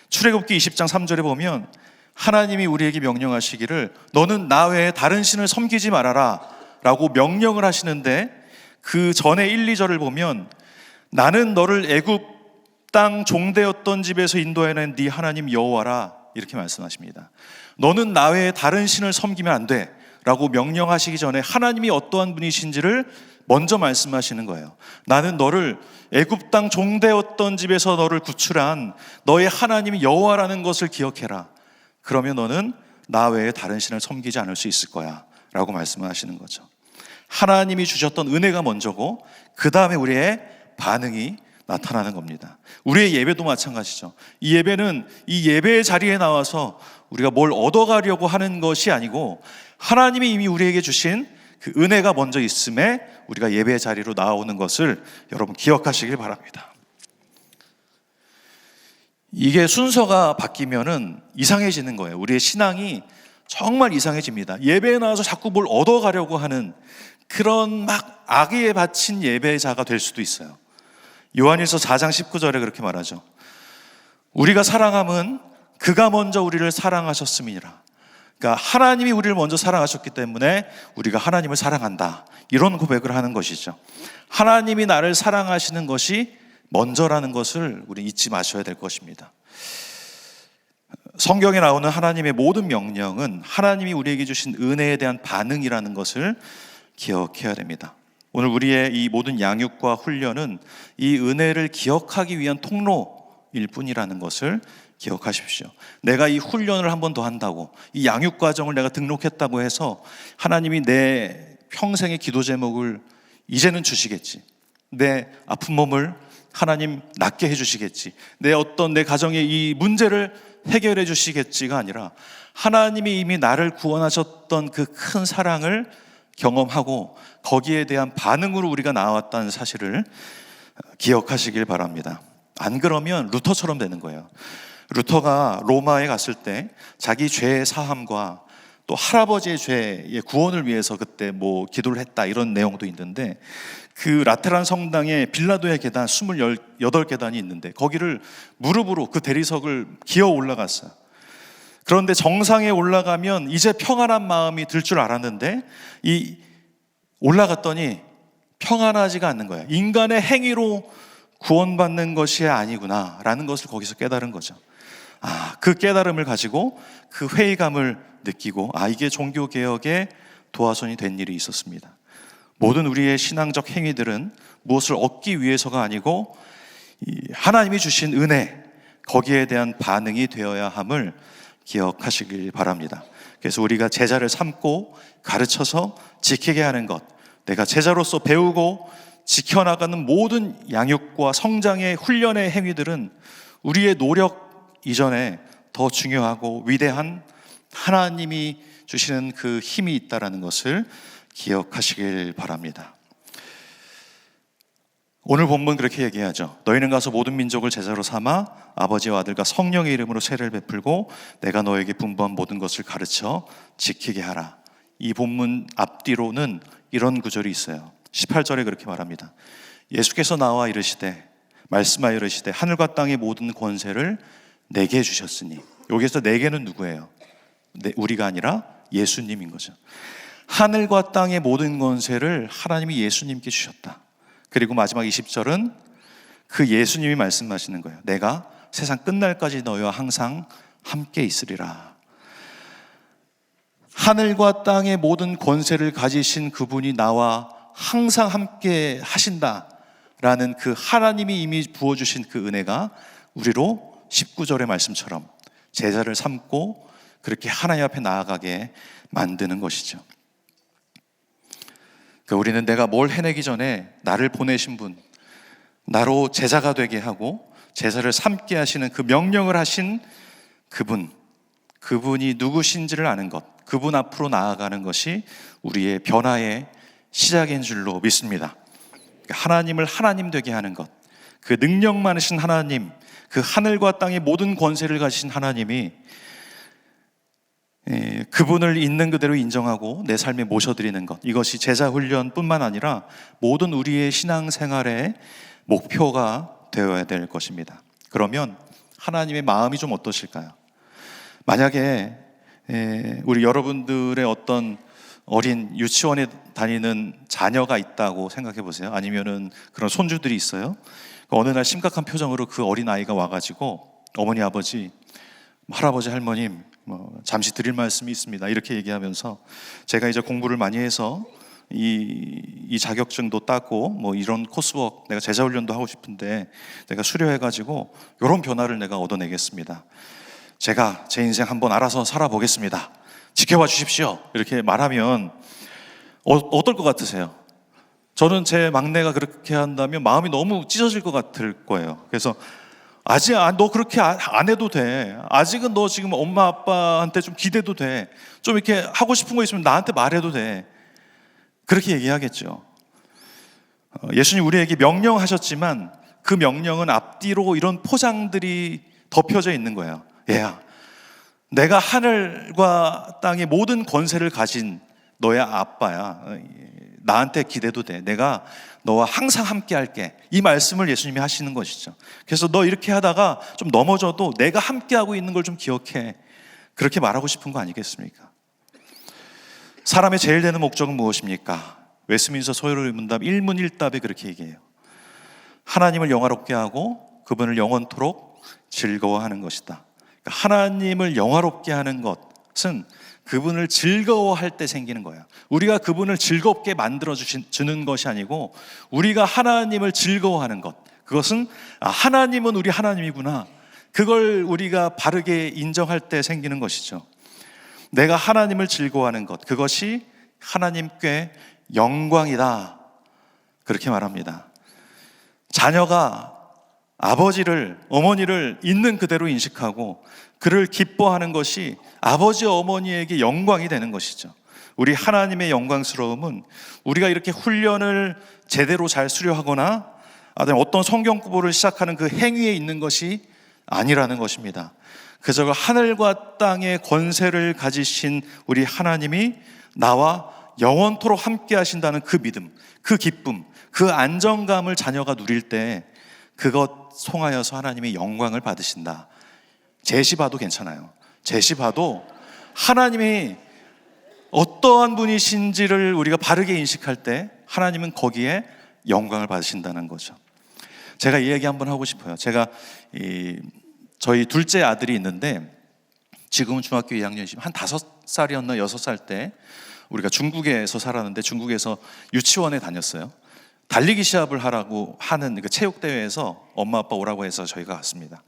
출애굽기 20장 3절에 보면 하나님이 우리에게 명령하시기를 너는 나 외에 다른 신을 섬기지 말아라 라고 명령을 하시는데 그 전에 1, 2절을 보면 나는 너를 애굽 땅 종되었던 집에서 인도해낸 네 하나님 여호와라 이렇게 말씀하십니다. 너는 나 외에 다른 신을 섬기면 안 돼 라고 명령하시기 전에 하나님이 어떠한 분이신지를 먼저 말씀하시는 거예요. 나는 너를 애굽 땅 종되었던 집에서 너를 구출한 너의 하나님이 여호와라는 것을 기억해라. 그러면 너는 나 외에 다른 신을 섬기지 않을 수 있을 거야 라고 말씀하시는 거죠. 하나님이 주셨던 은혜가 먼저고 그 다음에 우리의 반응이 나타나는 겁니다. 우리의 예배도 마찬가지죠. 이 예배는 이 예배의 자리에 나와서 우리가 뭘 얻어가려고 하는 것이 아니고 하나님이 이미 우리에게 주신 그 은혜가 먼저 있음에 우리가 예배의 자리로 나오는 것을 여러분 기억하시길 바랍니다. 이게 순서가 바뀌면은 이상해지는 거예요. 우리의 신앙이 정말 이상해집니다. 예배에 나와서 자꾸 뭘 얻어가려고 하는 그런 막 악의에 바친 예배자가 될 수도 있어요. 요한일서 4장 19절에 그렇게 말하죠. 우리가 사랑함은 그가 먼저 우리를 사랑하셨음이니라. 그러니까 하나님이 우리를 먼저 사랑하셨기 때문에 우리가 하나님을 사랑한다. 이런 고백을 하는 것이죠. 하나님이 나를 사랑하시는 것이 먼저라는 것을 우리 잊지 마셔야 될 것입니다. 성경에 나오는 하나님의 모든 명령은 하나님이 우리에게 주신 은혜에 대한 반응이라는 것을 기억해야 됩니다. 오늘 우리의 이 모든 양육과 훈련은 이 은혜를 기억하기 위한 통로일 뿐이라는 것을 기억하십시오. 내가 이 훈련을 한 번 더 한다고, 이 양육 과정을 내가 등록했다고 해서 하나님이 내 평생의 기도 제목을 이제는 주시겠지. 내 아픈 몸을 하나님 낫게 해주시겠지. 내 가정의 이 문제를 해결해 주시겠지가 아니라 하나님이 이미 나를 구원하셨던 그 큰 사랑을 경험하고 거기에 대한 반응으로 우리가 나왔다는 사실을 기억하시길 바랍니다. 안 그러면 루터처럼 되는 거예요. 루터가 로마에 갔을 때 자기 죄의 사함과 또 할아버지의 죄의 구원을 위해서 그때 뭐 기도를 했다 이런 내용도 있는데, 그 라테란 성당에 빌라도의 계단 28계단이 있는데 거기를 무릎으로 그 대리석을 기어 올라갔어요. 그런데 정상에 올라가면 이제 평안한 마음이 들 줄 알았는데 올라갔더니 평안하지가 않는 거예요. 인간의 행위로 구원받는 것이 아니구나 라는 것을 거기서 깨달은 거죠. 그 깨달음을 가지고 그 회의감을 느끼고 이게 종교개혁의 도화선이 된 일이 있었습니다. 모든 우리의 신앙적 행위들은 무엇을 얻기 위해서가 아니고 하나님이 주신 은혜, 거기에 대한 반응이 되어야 함을 기억하시길 바랍니다. 그래서 우리가 제자를 삼고 가르쳐서 지키게 하는 것, 내가 제자로서 배우고 지켜나가는 모든 양육과 성장의 훈련의 행위들은 우리의 노력 이전에 더 중요하고 위대한 하나님이 주시는 그 힘이 있다는 것을 기억하시길 바랍니다. 오늘 본문 그렇게 얘기하죠. 너희는 가서 모든 민족을 제자로 삼아 아버지와 아들과 성령의 이름으로 세례를 베풀고 내가 너에게 분부한 모든 것을 가르쳐 지키게 하라. 이 본문 앞뒤로는 이런 구절이 있어요. 18절에 그렇게 말합니다. 예수께서 나와 이르시되 말씀하여 이르시되 하늘과 땅의 모든 권세를 내게 주셨으니, 여기서 내게는 누구예요? 우리가 아니라 예수님인 거죠. 하늘과 땅의 모든 권세를 하나님이 예수님께 주셨다. 그리고 마지막 20절은 그 예수님이 말씀하시는 거예요. 내가 세상 끝날까지 너희와 항상 함께 있으리라. 하늘과 땅의 모든 권세를 가지신 그분이 나와 항상 함께 하신다라는 그 하나님이 이미 부어주신 그 은혜가 우리로 19절의 말씀처럼 제자를 삼고 그렇게 하나님 앞에 나아가게 만드는 것이죠. 우리는 내가 뭘 해내기 전에 나를 보내신 분, 나로 제자가 되게 하고 제자를 삼게 하시는 그 명령을 하신 그분이 누구신지를 아는 것, 그분 앞으로 나아가는 것이 우리의 변화의 시작인 줄로 믿습니다. 하나님을 하나님 되게 하는 것, 그 능력 많으신 하나님, 그 하늘과 땅의 모든 권세를 가지신 하나님이 그분을 있는 그대로 인정하고 내 삶에 모셔드리는 것, 이것이 제자 훈련뿐만 아니라 모든 우리의 신앙생활의 목표가 되어야 될 것입니다. 그러면 하나님의 마음이 좀 어떠실까요? 만약에 우리 여러분들의 어떤 어린 유치원에 다니는 자녀가 있다고 생각해 보세요. 아니면은 그런 손주들이 있어요. 어느 날 심각한 표정으로 그 어린 아이가 와가지고 어머니, 아버지, 할아버지, 할머님, 잠시 드릴 말씀이 있습니다. 이렇게 얘기하면서 제가 이제 공부를 많이 해서 이 자격증도 따고 이런 코스웍, 내가 제자 훈련도 하고 싶은데 내가 수료해가지고 이런 변화를 내가 얻어내겠습니다. 제가 제 인생 한번 알아서 살아보겠습니다. 지켜봐 주십시오. 이렇게 말하면 어떨 것 같으세요? 저는 제 막내가 그렇게 한다면 마음이 너무 찢어질 것 같을 거예요. 그래서 아직 너 그렇게 안 해도 돼. 아직은 너 지금 엄마 아빠한테 좀 기대도 돼. 좀 이렇게 하고 싶은 거 있으면 나한테 말해도 돼. 그렇게 얘기하겠죠. 예수님 우리에게 명령하셨지만 그 명령은 앞뒤로 이런 포장들이 덮여져 있는 거예요. 얘야, 내가 하늘과 땅의 모든 권세를 가진 너의 아빠야. 나한테 기대도 돼. 내가 너와 항상 함께 할게. 이 말씀을 예수님이 하시는 것이죠. 그래서 너 이렇게 하다가 좀 넘어져도 내가 함께 하고 있는 걸 좀 기억해. 그렇게 말하고 싶은 거 아니겠습니까? 사람의 제일 되는 목적은 무엇입니까? 웨스민스터 소요를 문답 1문 1답에 그렇게 얘기해요. 하나님을 영화롭게 하고 그분을 영원토록 즐거워하는 것이다. 그러니까 하나님을 영화롭게 하는 것은 그분을 즐거워할 때 생기는 거예요. 우리가 그분을 즐겁게 만들어 주는 것이 아니고 우리가 하나님을 즐거워하는 것, 그것은 하나님은 우리 하나님이구나, 그걸 우리가 바르게 인정할 때 생기는 것이죠. 내가 하나님을 즐거워하는 것, 그것이 하나님께 영광이다, 그렇게 말합니다. 자녀가 아버지를, 어머니를 있는 그대로 인식하고 그를 기뻐하는 것이 아버지, 어머니에게 영광이 되는 것이죠. 우리 하나님의 영광스러움은 우리가 이렇게 훈련을 제대로 잘 수료하거나 어떤 성경 공부를 시작하는 그 행위에 있는 것이 아니라는 것입니다. 그저 하늘과 땅의 권세를 가지신 우리 하나님이 나와 영원토록 함께 하신다는 그 믿음, 그 기쁨, 그 안정감을 자녀가 누릴 때 그것 통하여서 하나님의 영광을 받으신다. 제시봐도 괜찮아요. 제시봐도 하나님이 어떠한 분이신지를 우리가 바르게 인식할 때 하나님은 거기에 영광을 받으신다는 거죠. 제가 이 얘기 한번 하고 싶어요. 제가 저희 둘째 아들이 있는데 지금은 중학교 2학년이지만 한 5살이었나 6살 때 우리가 중국에서 살았는데 중국에서 유치원에 다녔어요. 달리기 시합을 하라고 하는 그 체육대회에서 엄마 아빠 오라고 해서 저희가 갔습니다.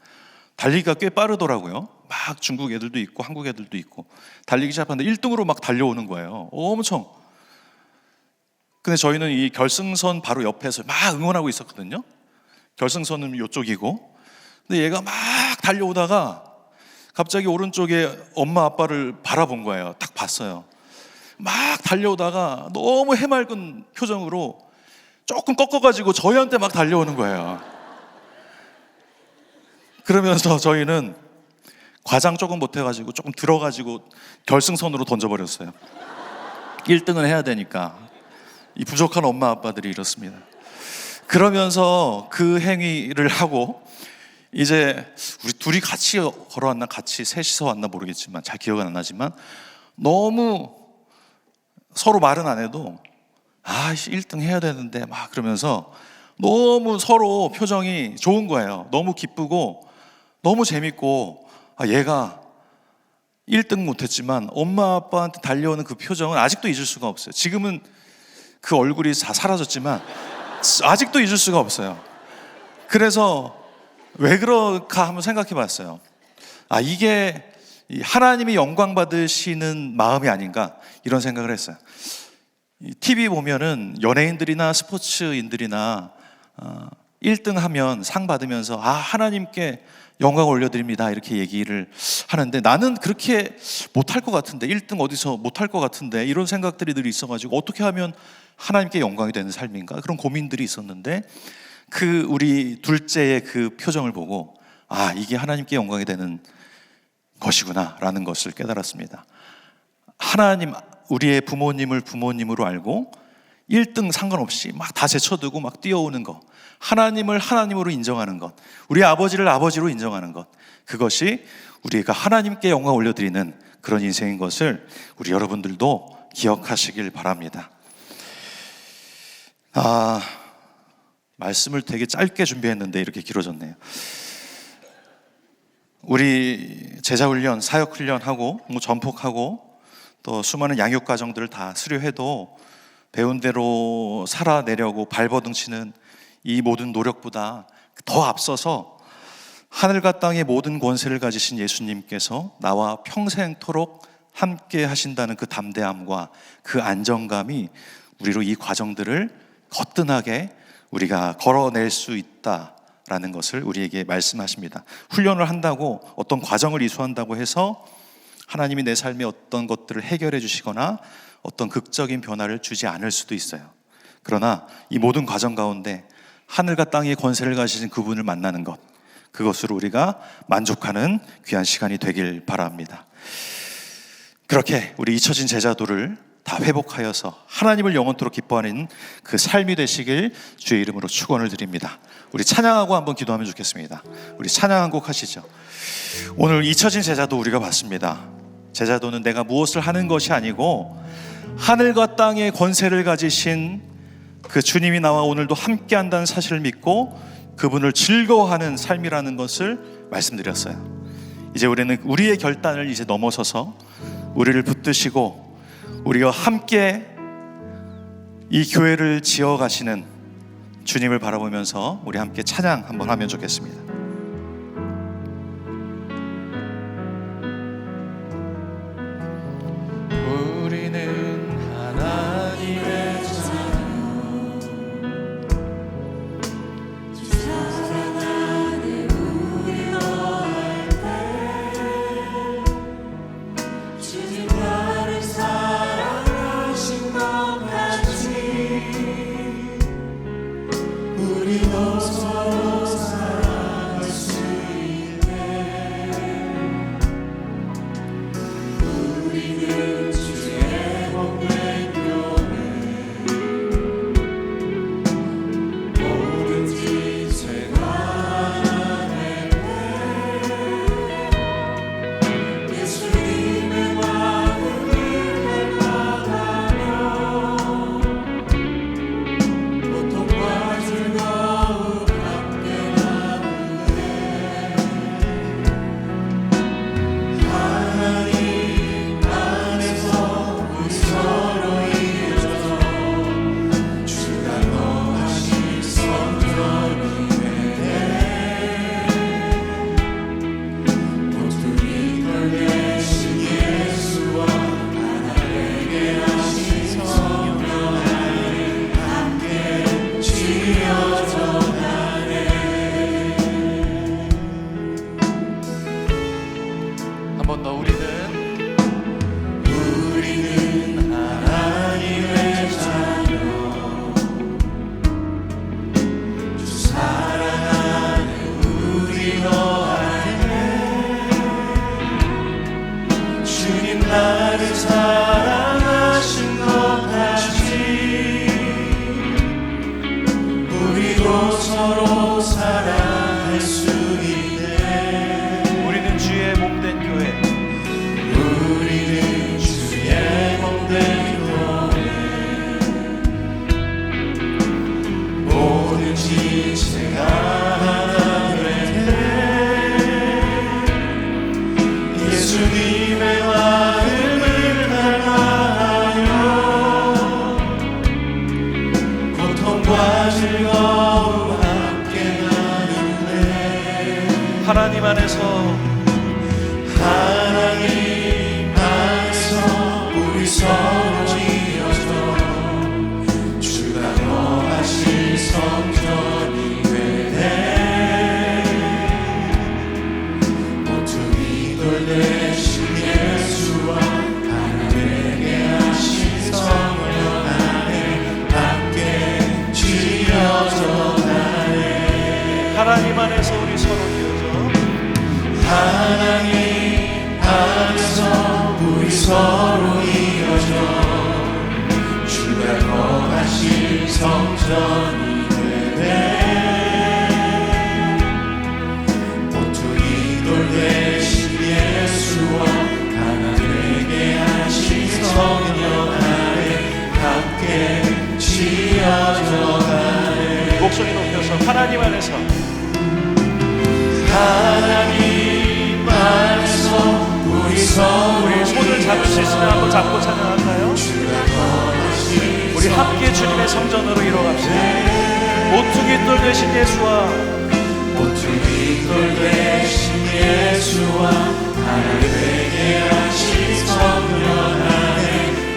달리기가 꽤 빠르더라고요. 막 중국 애들도 있고 한국 애들도 있고 달리기 시합하는데 1등으로 막 달려오는 거예요. 엄청. 근데 저희는 이 결승선 바로 옆에서 막 응원하고 있었거든요. 결승선은 이쪽이고 근데 얘가 막 달려오다가 갑자기 오른쪽에 엄마 아빠를 바라본 거예요. 딱 봤어요. 막 달려오다가 너무 해맑은 표정으로 조금 꺾어가지고 저희한테 막 달려오는 거예요. 그러면서 저희는 과장 조금 못해가지고 조금 들어가지고 결승선으로 던져버렸어요. 1등은 해야 되니까. 이 부족한 엄마 아빠들이 이렇습니다. 그러면서 그 행위를 하고 이제 우리 둘이 같이 걸어왔나 같이 셋이서 왔나 모르겠지만 잘 기억은 안 나지만 너무 서로 말은 안 해도 1등 해야 되는데 막 그러면서 너무 서로 표정이 좋은 거예요. 너무 기쁘고 너무 재밌고 얘가 1등 못했지만 엄마 아빠한테 달려오는 그 표정은 아직도 잊을 수가 없어요. 지금은 그 얼굴이 다 사라졌지만 아직도 잊을 수가 없어요. 그래서 왜 그럴까 한번 생각해 봤어요. 이게 하나님이 영광 받으시는 마음이 아닌가 이런 생각을 했어요. TV 보면은 연예인들이나 스포츠인들이나 1등 하면 상 받으면서 하나님께 영광 올려드립니다 이렇게 얘기를 하는데 나는 그렇게 못할 것 같은데 1등 어디서 못할 것 같은데 이런 생각들이 늘 있어가지고 어떻게 하면 하나님께 영광이 되는 삶인가 그런 고민들이 있었는데 그 우리 둘째의 그 표정을 보고 이게 하나님께 영광이 되는 것이구나 라는 것을 깨달았습니다. 하나님 우리의 부모님을 부모님으로 알고 1등 상관없이 막 다 제쳐두고 막 뛰어오는 것, 하나님을 하나님으로 인정하는 것, 우리 아버지를 아버지로 인정하는 것, 그것이 우리가 하나님께 영광 올려드리는 그런 인생인 것을 우리 여러분들도 기억하시길 바랍니다. 말씀을 되게 짧게 준비했는데 이렇게 길어졌네요. 우리 제자훈련, 사역훈련하고 전폭하고 또 수많은 양육과정들을 다 수료해도 배운 대로 살아내려고 발버둥 치는 이 모든 노력보다 더 앞서서 하늘과 땅의 모든 권세를 가지신 예수님께서 나와 평생토록 함께 하신다는 그 담대함과 그 안정감이 우리로 이 과정들을 거뜬하게 우리가 걸어낼 수 있다라는 것을 우리에게 말씀하십니다. 훈련을 한다고 어떤 과정을 이수한다고 해서 하나님이 내 삶의 어떤 것들을 해결해 주시거나 어떤 극적인 변화를 주지 않을 수도 있어요. 그러나 이 모든 과정 가운데 하늘과 땅의 권세를 가지신 그분을 만나는 것, 그것으로 우리가 만족하는 귀한 시간이 되길 바랍니다. 그렇게 우리 잊혀진 제자도를 다 회복하여서 하나님을 영원토록 기뻐하는 그 삶이 되시길 주의 이름으로 축원을 드립니다. 우리 찬양하고 한번 기도하면 좋겠습니다. 우리 찬양 한 곡 하시죠. 오늘 잊혀진 제자도 우리가 봤습니다. 제자도는 내가 무엇을 하는 것이 아니고 하늘과 땅의 권세를 가지신 그 주님이 나와 오늘도 함께 한다는 사실을 믿고 그분을 즐거워하는 삶이라는 것을 말씀드렸어요. 이제 우리는 우리의 결단을 이제 넘어서서 우리를 붙드시고 우리와 함께 이 교회를 지어가시는 주님을 바라보면서 우리 함께 찬양 한번 하면 좋겠습니다. 우리는 하나님의 자녀, 주 사랑하는 번 더 우리는 하나님의 자녀 주 사랑하는 우리 너 안에 주님 나를 사랑하신 것 같이 우리도 서로 사랑할 수 있네. 우리는 주의 몸된 교회, 우리는 주의 몸된 교회, 모든 지체가 하나 되네. 예수님의 마음을 닮아하여 고통과 즐거움 함께 나누네. 하나님 안에서 우리 서로 이어져 주가 거하실 성전이 되네. 모퉁이 돌 대신 예수와 하나 되게 하신 성령 안에 함께 지어져 가네. 하나님 안에서 우리 서로 이어져 하나님 안에서 우리 서로 이어져 주가 거하실 성전이 되네. 모퉁이 돌 대신 예수와 하나 되게 하신 성령 안에 함께 지어져 가네. 목소리 높여서 하나님 안에서 하나님 안에서 우리 손을 잡을 수 있으면 한번 잡고 찬양할까요? 우리 함께 주님의 성전으로 이뤄갑시다. 모퉁이 돌 대신 예수와 모퉁이 돌 대신 예수와 하나 되게 하신 성령 안에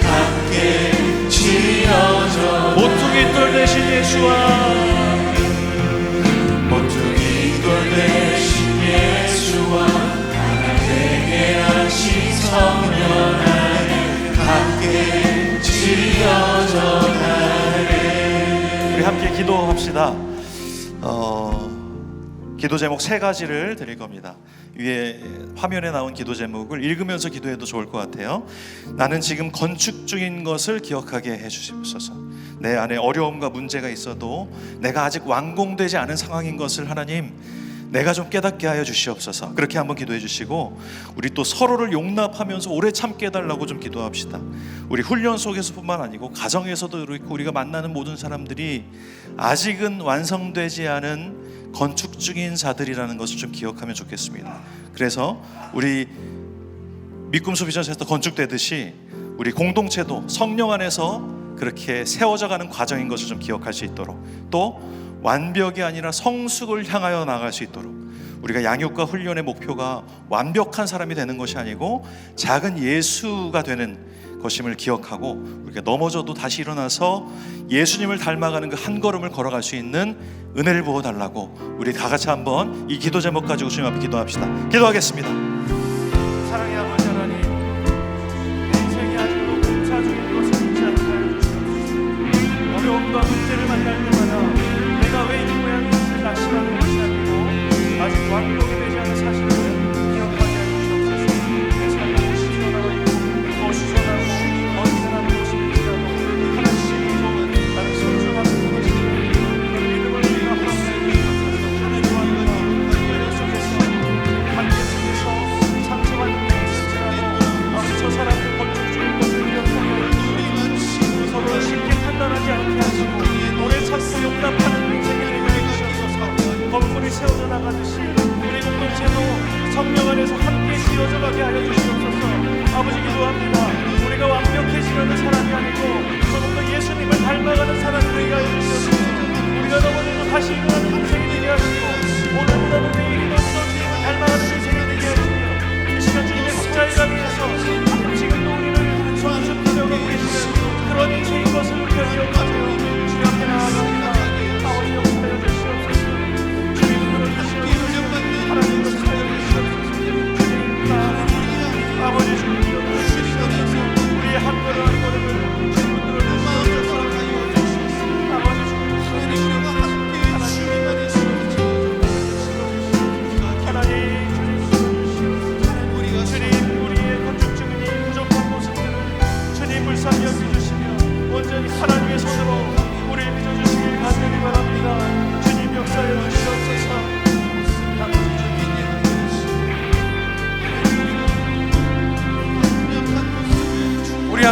함께 지어져. 모퉁이 돌 대신 예수와 모퉁이 돌 대신 예수와 하나 되게 하신 성령 안에 함께 지어져 가네. 우리 함께 기도합시다. 기도 제목 세 가지를 드릴 겁니다. 위에 화면에 나온 기도 제목을 읽으면서 기도해도 좋을 것 같아요. 나는 지금 건축 중인 것을 기억하게 해주시옵소서. 내 안에 어려움과 문제가 있어도 내가 아직 완공되지 않은 상황인 것을 하나님 내가 좀 깨닫게 하여 주시옵소서. 그렇게 한번 기도해 주시고, 우리 또 서로를 용납하면서 오래 참게 해달라고 좀 기도합시다. 우리 훈련 속에서뿐만 아니고 가정에서도 그렇고 우리가 만나는 모든 사람들이 아직은 완성되지 않은 건축 중인 자들이라는 것을 좀 기억하면 좋겠습니다. 그래서 우리 믿음 소비전에서 건축되듯이 우리 공동체도 성령 안에서 그렇게 세워져가는 과정인 것을 좀 기억할 수 있도록, 또 완벽이 아니라 성숙을 향하여 나갈 수 있도록, 우리가 양육과 훈련의 목표가 완벽한 사람이 되는 것이 아니고 작은 예수가 되는 것임을 기억하고, 우리가 넘어져도 다시 일어나서 예수님을 닮아가는 그 한 걸음을 걸어갈 수 있는 은혜를 부어달라고 우리 다 같이 한번 이 기도 제목 가지고 주님 앞에 기도합시다. 기도하겠습니다. 사랑의 아버지 하나님, 인생이 아직도 공차 중인 것을 잊지 않게 하여 주시옵소서. 어려움과 문제를 만날 때마다 내가 왜 이 모양인지 낙심하는 것이 아니고 아직 완벽이 되지 않은 사실을 기억하게 하여 주시옵소서. 내 삶은 시원하고 더 시원하고 더 이상한 모습일지라도 하나씩 나를 선정하는 것이 그 믿음을 우리가 확신해 주시옵소서. 하나님 속에서 함께 속에서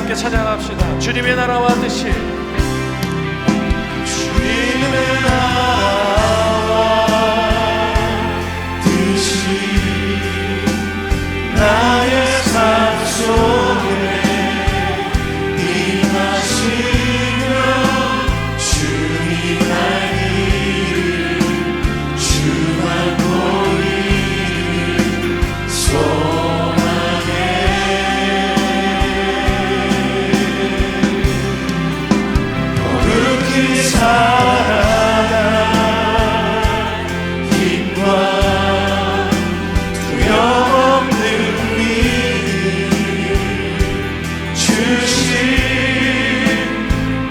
함께 찬양합시다. 주님의 나라와 뜻이, 주님의 나라와 뜻이 나의 삶 속에 임하시며 주님 알 길을 주만 보이를 소망해 거룩히 살아가 힘과 두려움없는 믿음 주신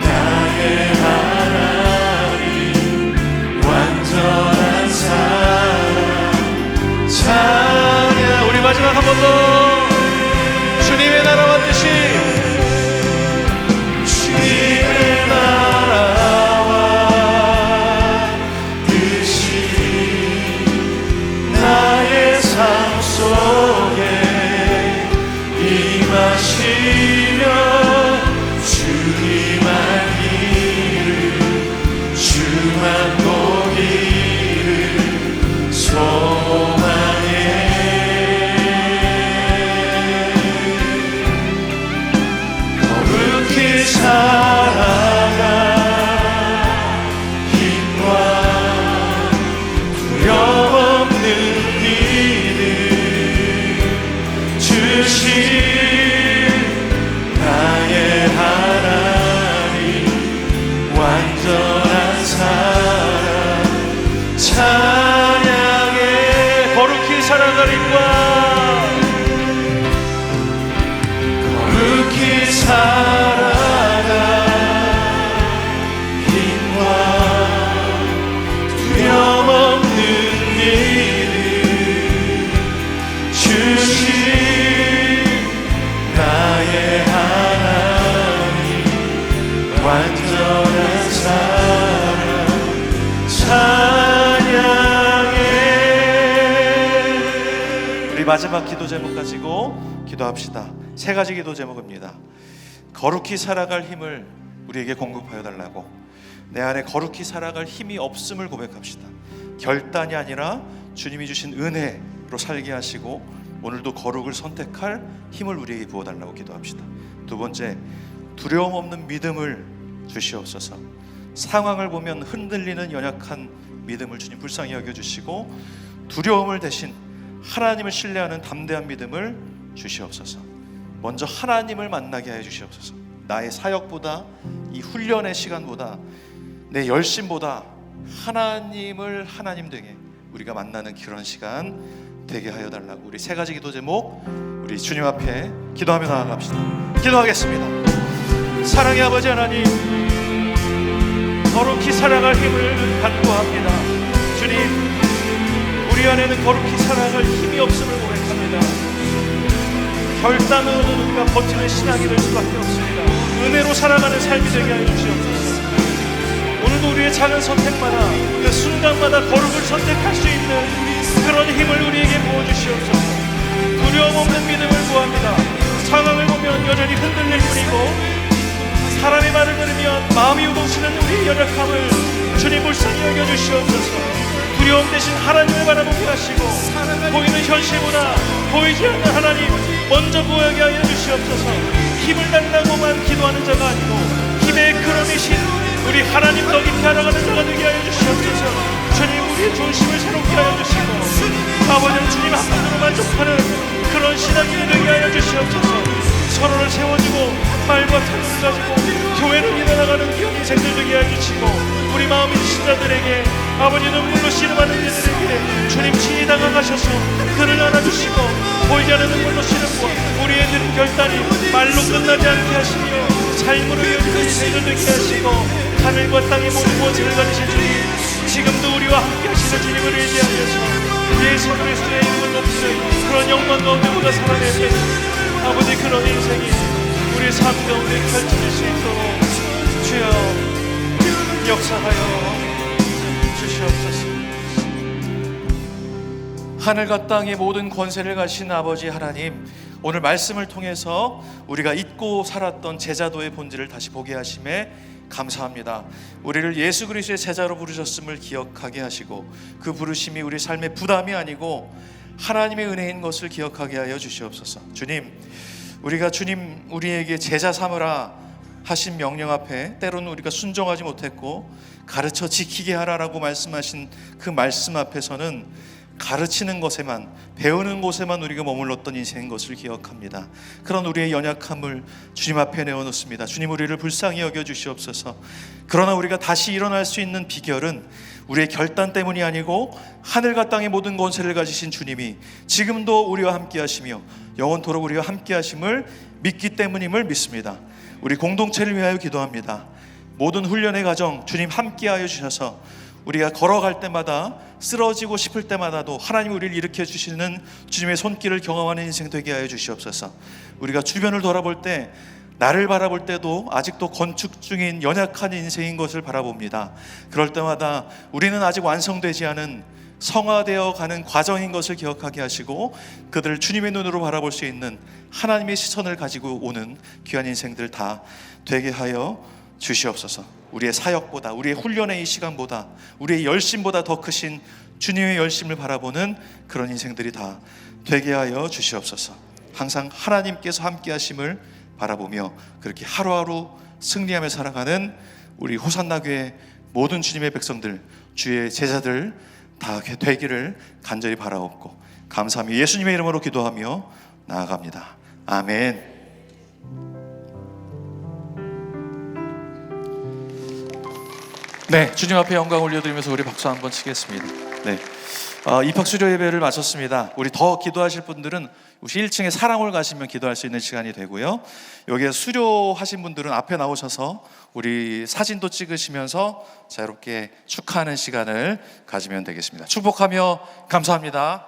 나의 하나님 완전한 사랑 찬양. 우리 마지막 한 번 더. 주님의 나라와 뜻이, 주님의 나라와 뜻이 나의 삶 속에 임하시며 주님 알 길을 주만 보기를 소망해 거룩히 살아가 힘과 두려움없는 믿음 주신 나의 하나님 완전한 사랑 찬양해 거룩히 살아갈 힘과 거룩히 살아가 힘과 두려움없는 믿음 주신 나의 하나님 완전한 사랑 찬양해. 우리 마지막 기도 제목 가지고 기도합시다. 세 가지 기도 제목입니다. 거룩히 살아갈 힘을 우리에게 공급하여 달라고. 내 안에 거룩히 살아갈 힘이 없음을 고백합시다. 결단이 아니라 주님이 주신 은혜로 살게 하시고 오늘도 거룩을 선택할 힘을 우리에게 부어달라고 기도합시다. 두 번째, 두려움 없는 믿음을 주시옵소서. 상황을 보면 흔들리는 연약한 믿음을 주님 불쌍히 여겨주시고 두려움을 대신 하나님을 신뢰하는 담대한 믿음을 주시옵소서. 먼저 하나님을 만나게 하여 주시옵소서. 나의 사역보다 이 훈련의 시간보다 내 열심보다 하나님을 하나님 되게 우리가 만나는 그런 시간 되게 하여 달라고. 우리 세 가지 기도 제목 우리 주님 앞에 기도하며 나아갑시다. 기도하겠습니다. 사랑의 아버지 하나님, 거룩히 살아갈 힘을 간구합니다. 주님, 우리 안에는 거룩히 살아갈 힘이 없음을 고백합니다. 결단으로 우리가 버티는 신앙이 될 수밖에 없습니다. 은혜로 살아가는 삶이 되게 하여 주시옵소서. 오늘도 우리의 작은 선택마다 그 순간마다 거룩을 선택할 수 있는 그런 힘을 우리에게 부어주시옵소서. 두려움 없는 믿음을 구합니다. 상황을 보면 여전히 흔들릴 뿐이고 사람의 말을 들으면 마음이 요동치는 우리의 연약함을 주님 불쌍히 여겨주시옵소서. 두려움 대신 하나님을 바라보게 하시고 보이는 현실보다 보이지 않는 하나님 먼저 보이게 하여 주시옵소서. 힘을 달라고만 기도하는 자가 아니고 힘의 그름이신 우리 하나님 더 깊이 알아가는 자가 되게 하여 주시옵소서. 주님, 우리의 중심을 새롭게 하여 주시고 아버지는 주님 한 분으로 만족하는 그런 신앙이 되게 하여 주시옵소서. 서로를 세워주고 말과 태도를 가지고 교회를 이뤄나가는 귀한 인생들 되게 해주시고 우리 마음이 신자들에게 아버지 눈물로 씨름하는 이들에게 주님 친히 다가가셔서 그를 안아주시고 보이지 않는 눈물로 씨름과 우리의 든 결단이 말로 끝나지 않게 하시며 삶으로 이어지는 인생을 되게 하시고 하늘과 땅의 모든 무엇을 가지신 주님, 지금도 우리와 함께 하시는 주님을 의지하면서 예수 그리스도의 이름을 높이는 그런 영광 가운데 우리가 살아내는 아버지 그런 인생이 우리의 삶 가운데 펼쳐질 수 있도록 주여 역사하여 주시옵소서. 하늘과 땅의 모든 권세를 가신 아버지 하나님, 오늘 말씀을 통해서 우리가 잊고 살았던 제자도의 본질을 다시 보게 하심에 감사합니다. 우리를 예수 그리스도의 제자로 부르셨음을 기억하게 하시고 그 부르심이 우리 삶의 부담이 아니고 하나님의 은혜인 것을 기억하게 하여 주시옵소서. 주님, 우리가 주님 우리에게 제자 삼으라 하신 명령 앞에 때로는 우리가 순종하지 못했고 가르쳐 지키게 하라라고 말씀하신 그 말씀 앞에서는 가르치는 것에만, 배우는 곳에만 우리가 머물렀던 인생인 것을 기억합니다. 그런 우리의 연약함을 주님 앞에 내어놓습니다. 주님, 우리를 불쌍히 여겨 주시옵소서. 그러나 우리가 다시 일어날 수 있는 비결은 우리의 결단 때문이 아니고 하늘과 땅의 모든 권세를 가지신 주님이 지금도 우리와 함께 하시며 영원토록 우리와 함께 하심을 믿기 때문임을 믿습니다. 우리 공동체를 위하여 기도합니다. 모든 훈련의 과정 주님 함께하여 주셔서 우리가 걸어갈 때마다, 쓰러지고 싶을 때마다도 하나님 우리를 일으켜 주시는 주님의 손길을 경험하는 인생 되게 하여 주시옵소서. 우리가 주변을 돌아볼 때, 나를 바라볼 때도 아직도 건축 중인 연약한 인생인 것을 바라봅니다. 그럴 때마다 우리는 아직 완성되지 않은 성화되어 가는 과정인 것을 기억하게 하시고 그들을 주님의 눈으로 바라볼 수 있는 하나님의 시선을 가지고 오는 귀한 인생들 다 되게 하여 주시옵소서. 우리의 사역보다, 우리의 훈련의 이 시간보다, 우리의 열심보다 더 크신 주님의 열심을 바라보는 그런 인생들이 다 되게 하여 주시옵소서. 항상 하나님께서 함께 하심을 바라보며 그렇게 하루하루 승리하며 살아가는 우리 호산나교회 모든 주님의 백성들, 주의 제자들 다 되기를 간절히 바라옵고 감사하며 예수님의 이름으로 기도하며 나아갑니다. 아멘. 네, 주님 앞에 영광 올려드리면서 우리 박수 한번 치겠습니다. 네, 입학수료 예배를 마쳤습니다. 우리 더 기도하실 분들은 혹시 1층에 사랑홀 가시면 기도할 수 있는 시간이 되고요. 여기에 수료하신 분들은 앞에 나오셔서 우리 사진도 찍으시면서 자유롭게 축하하는 시간을 가지면 되겠습니다. 축복하며 감사합니다.